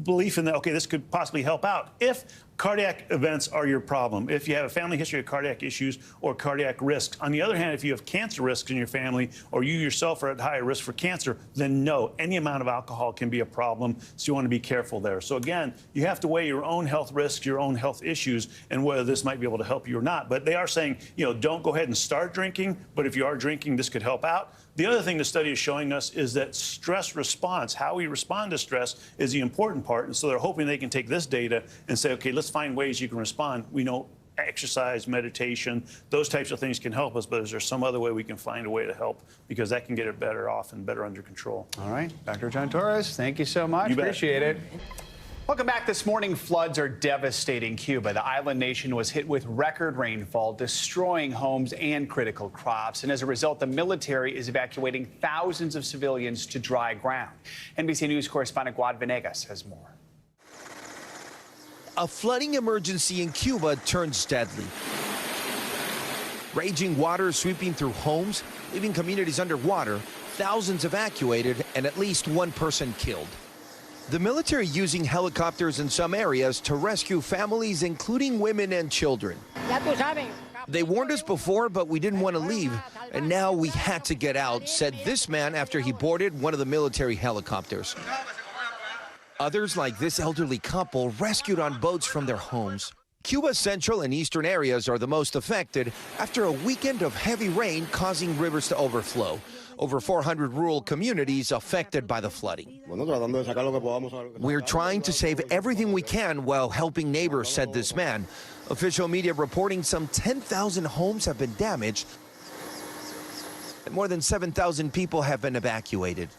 belief in that, okay, this could possibly help out. If cardiac events are your problem, if you have a family history of cardiac issues or cardiac risks. On the other hand, if you have cancer risks in your family or you yourself are at higher risk for cancer, then no, any amount of alcohol can be a problem. So you want to be careful there. So again, you have to weigh your own health risks, your own health issues, and whether this might be able to help you or not. But they are saying, don't go ahead and start drinking. But if you are drinking, this could help out. The other thing the study is showing us is that stress response, how we respond to stress, is the important part. And so they're hoping they can take this data and say, okay, let's find ways you can respond. We know exercise, meditation, those types of things can help us, but is there some other way we can find a way to help? Because that can get it better off and better under control. All right. Dr. John Torres, thank you so much. Appreciate it. Welcome back. This morning, floods are devastating Cuba. The island nation was hit with record rainfall, destroying homes and critical crops. And as a result, the military is evacuating thousands of civilians to dry ground. NBC News correspondent Guad Venegas has more. A flooding emergency in Cuba turns deadly. Raging water sweeping through homes, leaving communities underwater, thousands evacuated, and at least one person killed. The military using helicopters in some areas to rescue families, including women and children. They warned us before, but we didn't want to leave, and now we had to get out, said this man after he boarded one of the military helicopters. Others, like this elderly couple, rescued on boats from their homes. Cuba's central and eastern areas are the most affected after a weekend of heavy rain causing rivers to overflow. Over 400 rural communities affected by the flooding. We're trying to save everything we can while helping neighbors, said this man. Official media reporting some 10,000 homes have been damaged and more than 7,000 people have been evacuated.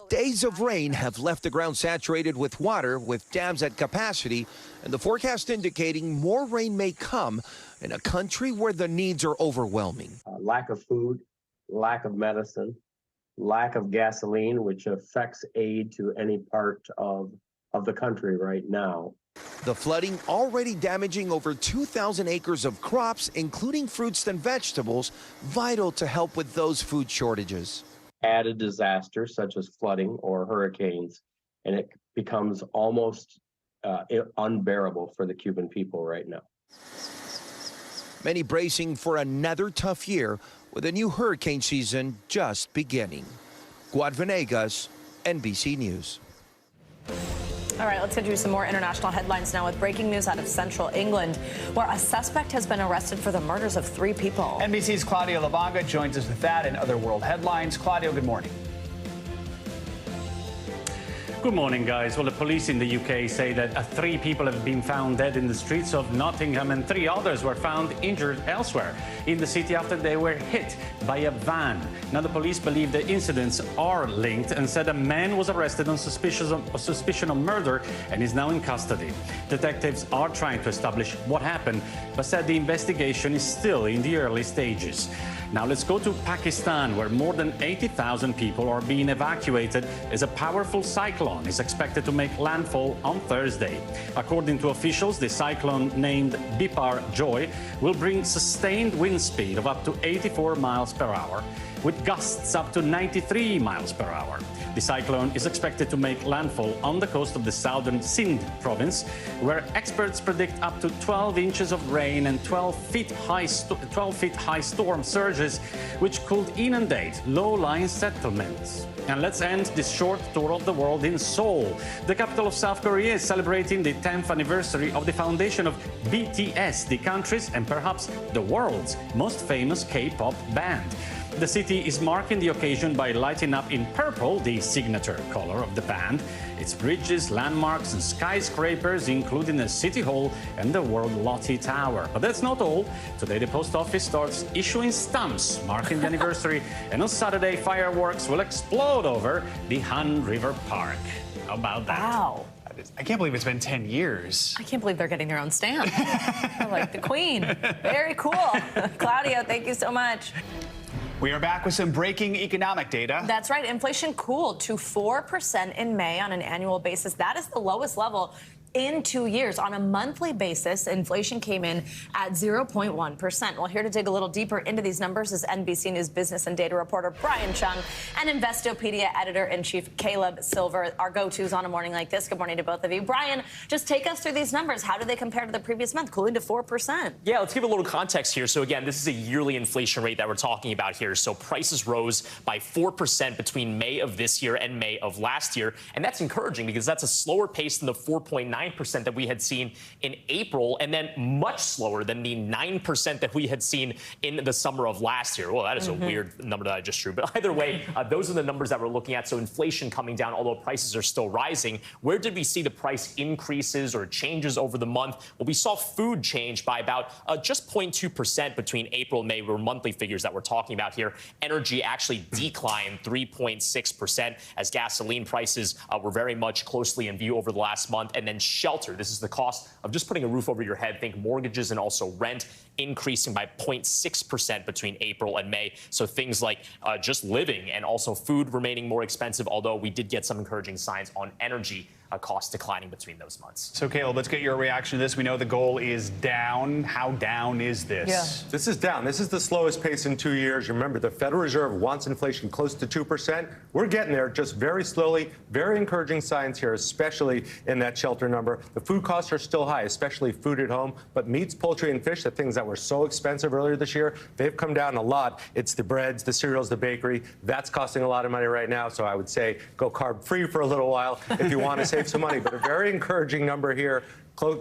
Days of rain have left the ground saturated with water, with dams at capacity, and the forecast indicating more rain may come in a country where the needs are overwhelming. Lack of food, lack of medicine, lack of gasoline, which affects aid to any part of the country right now. The flooding already damaging over 2,000 acres of crops, including fruits and vegetables, vital to help with those food shortages. Added disasters such as flooding or hurricanes, and it becomes almost unbearable for the Cuban people right now. Many bracing for another tough year with a new hurricane season just beginning. Guad Venegas, NBC News. All right, let's get you some more international headlines now with breaking news out of central England, where a suspect has been arrested for the murders of 3 people. NBC's Claudio Lavanga joins us with that and other world headlines. Claudio, good morning. Good morning, guys. Well, the police in the UK say that 3 people have been found dead in the streets of Nottingham and 3 others were found injured elsewhere in the city after they were hit by a van. Now, the police believe the incidents are linked and said a man was arrested on suspicion of murder and is now in custody. Detectives are trying to establish what happened, but said the investigation is still in the early stages. Now let's go to Pakistan, where more than 80,000 people are being evacuated as a powerful cyclone is expected to make landfall on Thursday. According to officials, the cyclone named Bipar Joy will bring sustained wind speed of up to 84 miles per hour, with gusts up to 93 miles per hour. The cyclone is expected to make landfall on the coast of the southern Sindh province, where experts predict up to 12 inches of rain and 12 feet high storm surges, which could inundate low-lying settlements. And let's end this short tour of the world in Seoul. The capital of South Korea is celebrating the 10th anniversary of the foundation of BTS, the country's and perhaps the world's most famous K-pop band. The city is marking the occasion by lighting up in purple, the signature color of the band, its bridges, landmarks, and skyscrapers, including the City Hall and the World Lottie Tower. But that's not all. Today, the post office starts issuing stamps marking the anniversary, and on Saturday, fireworks will explode over the Han River Park. How about that? Wow. I can't believe it's been 10 years. I can't believe they're getting their own stamp. Like the Queen. Very cool. Claudia, thank you so much. We are back with some breaking economic data. That's right. Inflation cooled to 4% in May on an annual basis. That is the lowest level in 2 years. On a monthly basis, inflation came in at 0.1%. Well, here to dig a little deeper into these numbers is NBC News business and data reporter Brian Chung and Investopedia editor-in-chief Caleb Silver, our go-tos on a morning like this. Good morning to both of you. Brian, just take us through these numbers. How do they compare to the previous month, cooling to 4%? Yeah, let's give a little context here. So again, this is a yearly inflation rate that we're talking about here. So prices rose by 4% between May of this year and May of last year. And that's encouraging because that's a slower pace than the 4.9% that we had seen in April, and then much slower than the 9% that we had seen in the summer of last year. Well, that is a weird number that I just drew. But either way, those are the numbers that we're looking at. So inflation coming down, although prices are still rising. Where did we see the price increases or changes over the month? Well, we saw food change by about just 0.2% between April and May, were monthly figures that we're talking about here. Energy actually declined 3.6% as gasoline prices were very much closely in view over the last month. And then shelter, this is the cost of just putting a roof over your head. Think mortgages and also rent, increasing by 0.6% between April and May. So things like just living and also food remaining more expensive, although we did get some encouraging signs on energy costs declining between those months. So, Caleb, let's get your reaction to this. We know the goal is down. How down is this? Yeah. This is down. This is the slowest pace in 2 years. Remember, the Federal Reserve wants inflation close to 2%. We're getting there just very slowly. Very encouraging signs here, especially in that shelter number. The food costs are still high, especially food at home. But meats, poultry, and fish, the things that were so expensive earlier this year, they've come down a lot. It's the breads, the cereals, the bakery. That's costing a lot of money right now. So I would say go carb-free for a little while if you want to save some money. But a very encouraging number here,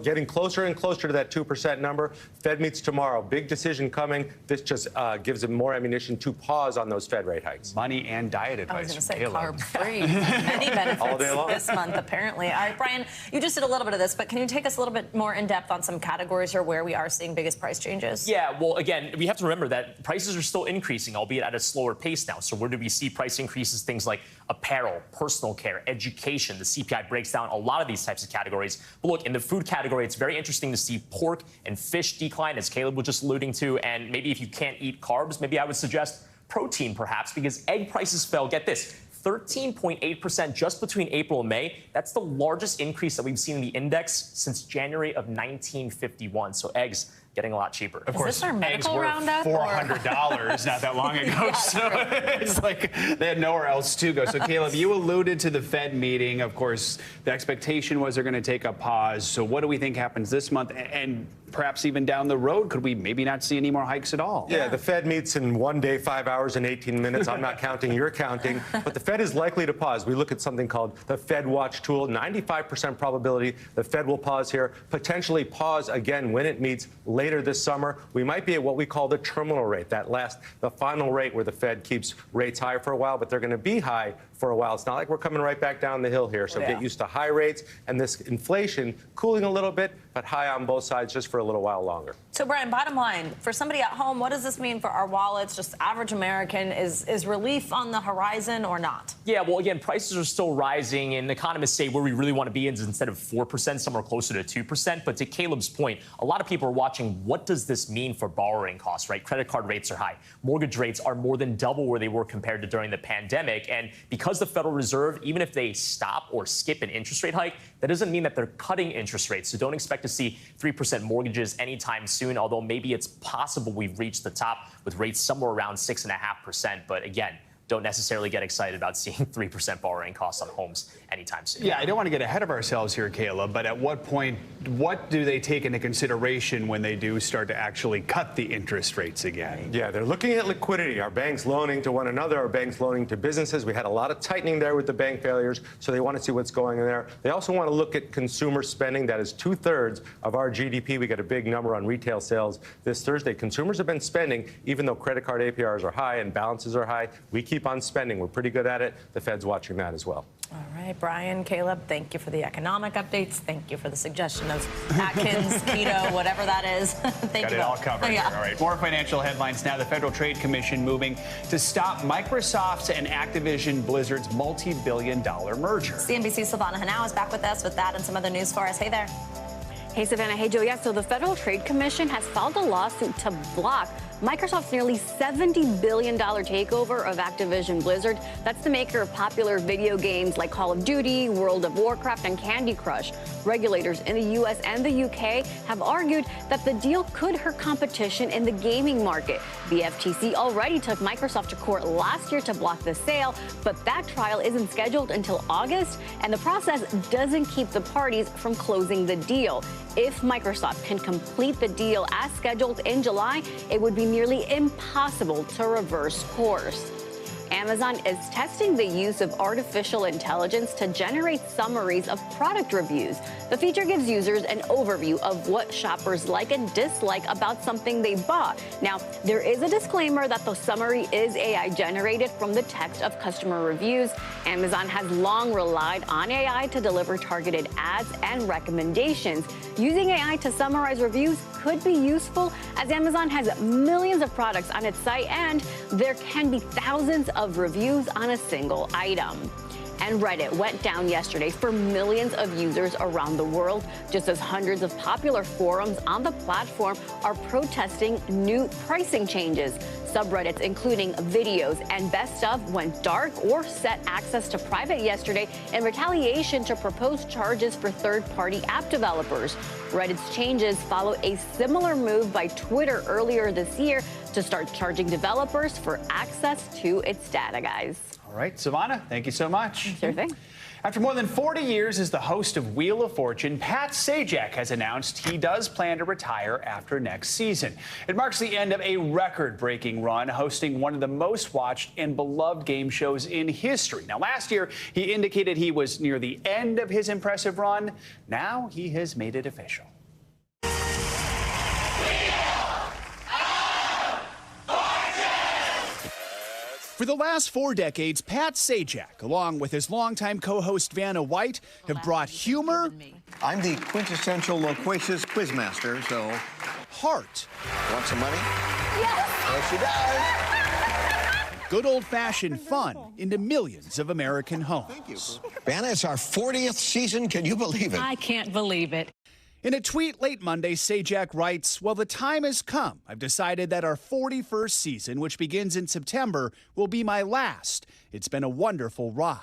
getting closer and closer to that 2% number. Fed meets tomorrow. Big decision coming. This just gives them more ammunition to pause on those Fed rate hikes. Money and diet advice. I was going to say carb-free. Many benefits all day long this month, apparently. All right, Brian, you just did a little bit of this, but can you take us a little bit more in depth on some categories or where we are seeing biggest price changes? Yeah, well, again, we have to remember that prices are still increasing, albeit at a slower pace now. So where do we see price increases? Things like apparel, personal care, education. The CPI breaks down a lot of these types of categories. But look, in the food category, it's very interesting to see pork and fish decline, as Caleb was just alluding to. And maybe if you can't eat carbs, maybe I would suggest protein perhaps, because egg prices fell, get this, 13.8% just between April and May. That's the largest increase that we've seen in the index since January of 1951. So eggs getting a lot cheaper. Of course, is this our medical eggs roundup? were $400 not that long ago. So it's like they had nowhere else to go. So, Caleb, you alluded to the Fed meeting. Of course, the expectation was they're going to take a pause. So what do we think happens this month? And perhaps even down the road, could we maybe not see any more hikes at all? Yeah, the Fed meets in 1 day, 5 hours, and 18 minutes. I'm not counting, you're counting. But the Fed is likely to pause. We look at something called the Fed Watch tool. 95% probability the Fed will pause here, potentially pause again when it meets later this summer. We might be at what we call the terminal rate, the final rate where the Fed keeps rates high for a while, but they're going to be high for a while. It's not like we're coming right back down the hill here. So get used to high rates and this inflation cooling a little bit, but high on both sides just for a little while longer. So, Brian, bottom line, for somebody at home, what does this mean for our wallets? Just average American, is relief on the horizon or not? Yeah, well, again, prices are still rising, and economists say where we really want to be is instead of 4%, somewhere closer to 2%. But to Caleb's point, a lot of people are watching, what does this mean for borrowing costs, right? Credit card rates are high. Mortgage rates are more than double where they were compared to during the pandemic. And because the Federal Reserve, even if they stop or skip an interest rate hike, that doesn't mean that they're cutting interest rates. So don't expect to see 3% mortgages anytime soon, although maybe it's possible we've reached the top with rates somewhere around 6.5%. But again, don't necessarily get excited about seeing 3% borrowing costs on homes anytime soon. Yeah, I don't want to get ahead of ourselves here, Kayla, but at what point, what do they take into consideration when they do start to actually cut the interest rates again? Yeah, they're looking at liquidity. Are banks loaning to one another? Are banks loaning to businesses? We had a lot of tightening there with the bank failures, so they want to see what's going in there. They also want to look at consumer spending. That is 2/3 of our GDP. We got a big number on retail sales this Thursday. Consumers have been spending, even though credit card APRs are high and balances are high. We keep on spending. We're pretty good at it. The Fed's watching that as well. All right, Brian, Caleb, thank you for the economic updates. Thank you for the suggestion of Atkins, keto, whatever that is. Thank you. Got it all covered here. All right, more financial headlines now. The Federal Trade Commission moving to stop Microsoft's and Activision Blizzard's multi-billion-dollar merger. CNBC's Silvana Hanau is back with us with that and some other news for us. Hey there. Hey, Savannah. Hey, Joe. Yeah, so the Federal Trade Commission has filed a lawsuit to block Microsoft's nearly $70 billion takeover of Activision Blizzard. That's the maker of popular video games like Call of Duty, World of Warcraft, and Candy Crush. Regulators in the U.S. and the U.K. have argued that the deal could hurt competition in the gaming market. The FTC already took Microsoft to court last year to block the sale, but that trial isn't scheduled until August, and the process doesn't keep the parties from closing the deal. If Microsoft can complete the deal as scheduled in July, it would be nearly impossible to reverse course. Amazon is testing the use of artificial intelligence to generate summaries of product reviews. The feature gives users an overview of what shoppers like and dislike about something they bought. Now, there is a disclaimer that the summary is AI generated from the text of customer reviews. Amazon has long relied on AI to deliver targeted ads and recommendations. Using AI to summarize reviews could be useful, as Amazon has millions of products on its site and there can be thousands of reviews on a single item. And Reddit went down yesterday for millions of users around the world, just as hundreds of popular forums on the platform are protesting new pricing changes. Subreddits, including videos and best of, went dark or set access to private yesterday in retaliation to proposed charges for third-party app developers. Reddit's changes follow a similar move by Twitter earlier this year to start charging developers for access to its data, guys. All right, Savannah, thank you so much. Sure thing. After more than 40 years as the host of Wheel of Fortune, Pat Sajak has announced he does plan to retire after next season. It marks the end of a record-breaking run, hosting one of the most watched and beloved game shows in history. Now, last year, he indicated he was near the end of his impressive run. Now he has made it official. For the last 4 decades, Pat Sajak, along with his longtime co-host Vanna White, have brought humor. I'm the quintessential loquacious quizmaster, so. Heart. Want some money? Yes. Yes, she does. Good old-fashioned fun into millions of American homes. Thank you. Vanna, it's our 40th season. Can you believe it? I can't believe it. In a tweet late Monday, Sajak writes, "Well, the time has come. I've decided that our 41st season, which begins in September, will be my last. It's been a wonderful ride."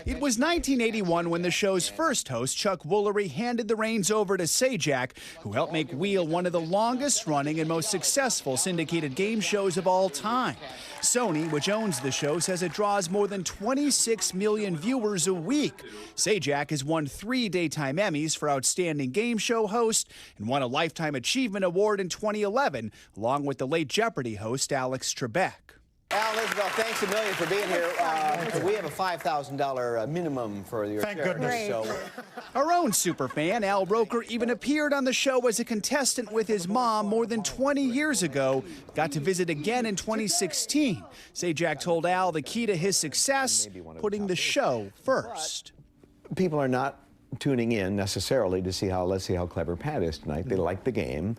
It was 1981 when the show's first host, Chuck Woolery, handed the reins over to Sajak, who helped make Wheel one of the longest-running and most successful syndicated game shows of all time. Sony, which owns the show, says it draws more than 26 million viewers a week. Sajak has won 3 Daytime Emmys for Outstanding Game Show Host and won a Lifetime Achievement Award in 2011, along with the late Jeopardy host Alex Trebek. Al, Isabel, thanks a million for being here. We have a $5,000 minimum for your Thank charity, goodness. so. Our own superfan, Al Roker, even appeared on the show as a contestant with his mom more than 20 years ago. Got to visit again in 2016. Sajak told Al the key to his success, putting the show first. People are not tuning in necessarily to see let's see how clever Pat is tonight. They like the game.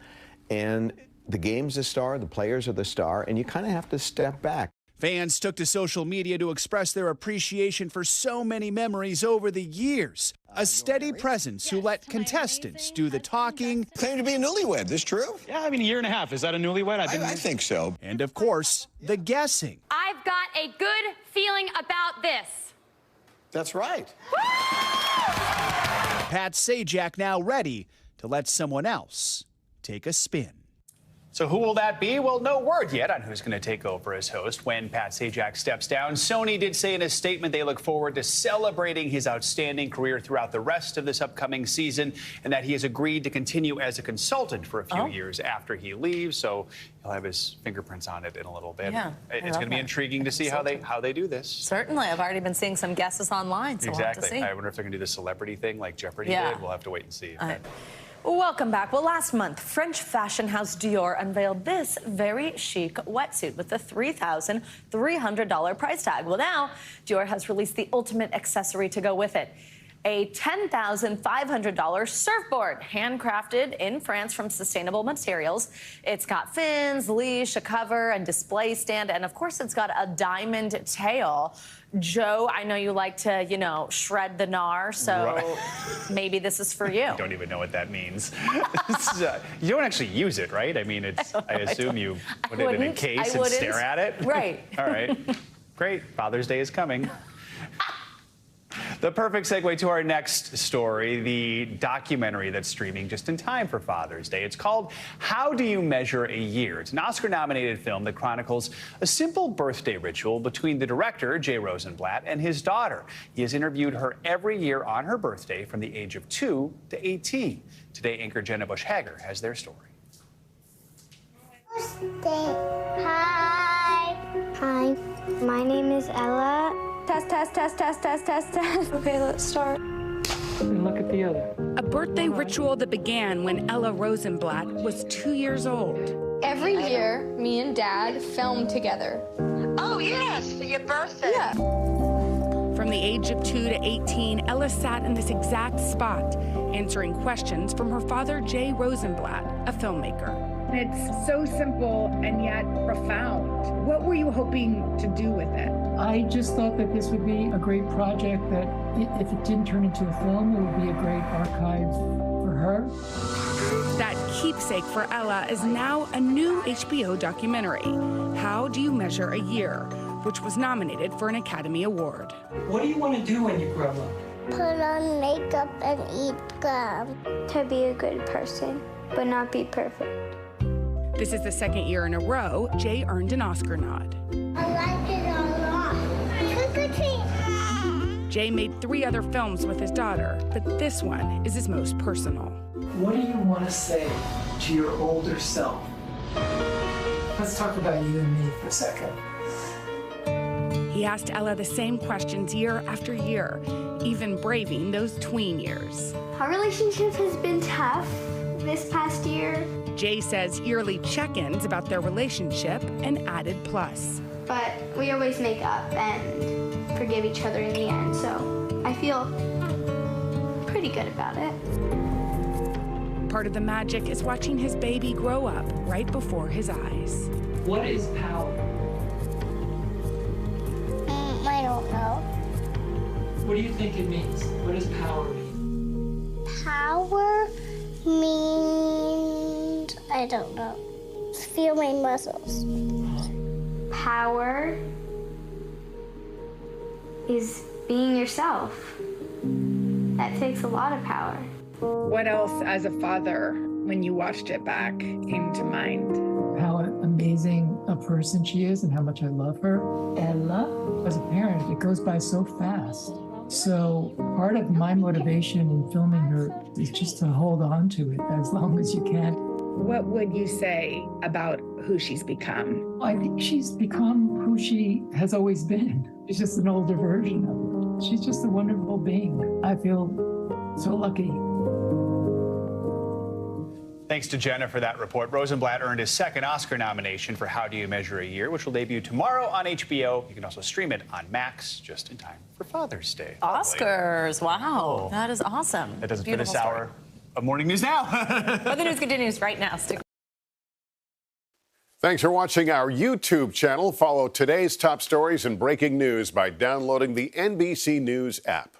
And the game's the star, the players are the star, and you kind of have to step back. Fans took to social media to express their appreciation for so many memories over the years. A steady presence who let contestants do the talking. Claim to be a newlywed, this true? Yeah, I mean, a year and a half. Is that a newlywed? I think so. And of course, the guessing. I've got a good feeling about this. That's right. Pat Sajak now ready to let someone else take a spin. So who will that be? Well, no word yet on who's going to take over as host when Pat Sajak steps down. Sony did say in a statement they look forward to celebrating his outstanding career throughout the rest of this upcoming season, and that he has agreed to continue as a consultant for a few years after he leaves. So he'll have his fingerprints on it in a little bit. Yeah, it's going to be intriguing to see how they do this. Certainly. I've already been seeing some guesses online, so Exactly. we'll have to see. I wonder if they're going to do the celebrity thing like Jeopardy did. We'll have to wait and see. Welcome back. Well, last month, French fashion house Dior unveiled this very chic wetsuit with a $3,300 price tag. Well, now, Dior has released the ultimate accessory to go with it. A $10,500 surfboard, handcrafted in France from sustainable materials. It's got fins, leash, a cover, and display stand, and of course, it's got a diamond tail. Joe, I know you like to, shred the gnar, so maybe this is for you. I don't even know what that means. You don't actually use it, right? I mean, I assume you put it in a case and stare at it. Right. All right. Great. Father's Day is coming. The perfect segue to our next story, the documentary that's streaming just in time for Father's Day. It's called How Do You Measure a Year? It's an Oscar-nominated film that chronicles a simple birthday ritual between the director, Jay Rosenblatt, and his daughter. He has interviewed her every year on her birthday from the age of 2 to 18. Today, anchor Jenna Bush-Hager has their story. Hi. Hi. My name is Ella. Test. Okay, let's start. And look at the other. A birthday ritual that began when Ella Rosenblatt was 2 years old. Every year, me and Dad film together. Oh, yes, for your birthday. Yeah. From the age of 2 to 18, Ella sat in this exact spot, answering questions from her father, Jay Rosenblatt, a filmmaker. It's so simple and yet profound. What were you hoping to do with it? I just thought that this would be a great project, that if it didn't turn into a film, it would be a great archive for her. That keepsake for Ella is now a new HBO documentary, How Do You Measure a Year?, which was nominated for an Academy Award. What do you want to do when you grow up? Put on makeup and eat gum. To be a good person, but not be perfect. This is the second year in a row Jay earned an Oscar nod. I like it a lot. Trick or treat. Jay made 3 other films with his daughter, but this one is his most personal. What do you want to say to your older self? Let's talk about you and me for a second. He asked Ella the same questions year after year, even braving those tween years. Our relationship has been tough this past year. Jay says yearly check-ins about their relationship an added plus. But we always make up and forgive each other in the end, so I feel pretty good about it. Part of the magic is watching his baby grow up right before his eyes. What is power? I don't know. What do you think it means? What does power mean? Power means, I don't know. Feel my muscles. Power is being yourself. That takes a lot of power. What else, as a father, when you watched it back, came to mind? How amazing a person she is and how much I love her. Ella, as a parent, it goes by so fast. So part of my motivation in filming her is just to hold on to it as long as you can. What would you say about who she's become? I think she's become who she has always been. She's just an older version of her. She's just a wonderful being. I feel so lucky. Thanks to Jenna for that report. Rosenblatt earned his second Oscar nomination for How Do You Measure a Year, which will debut tomorrow on HBO. You can also stream it on Max just in time for Father's Day. Oscars. Wow. Oh. That is awesome. That does it for this hour of Morning News Now. But the news continues right now. Stick. Thanks for watching our YouTube channel. Follow today's top stories and breaking news by downloading the NBC News app.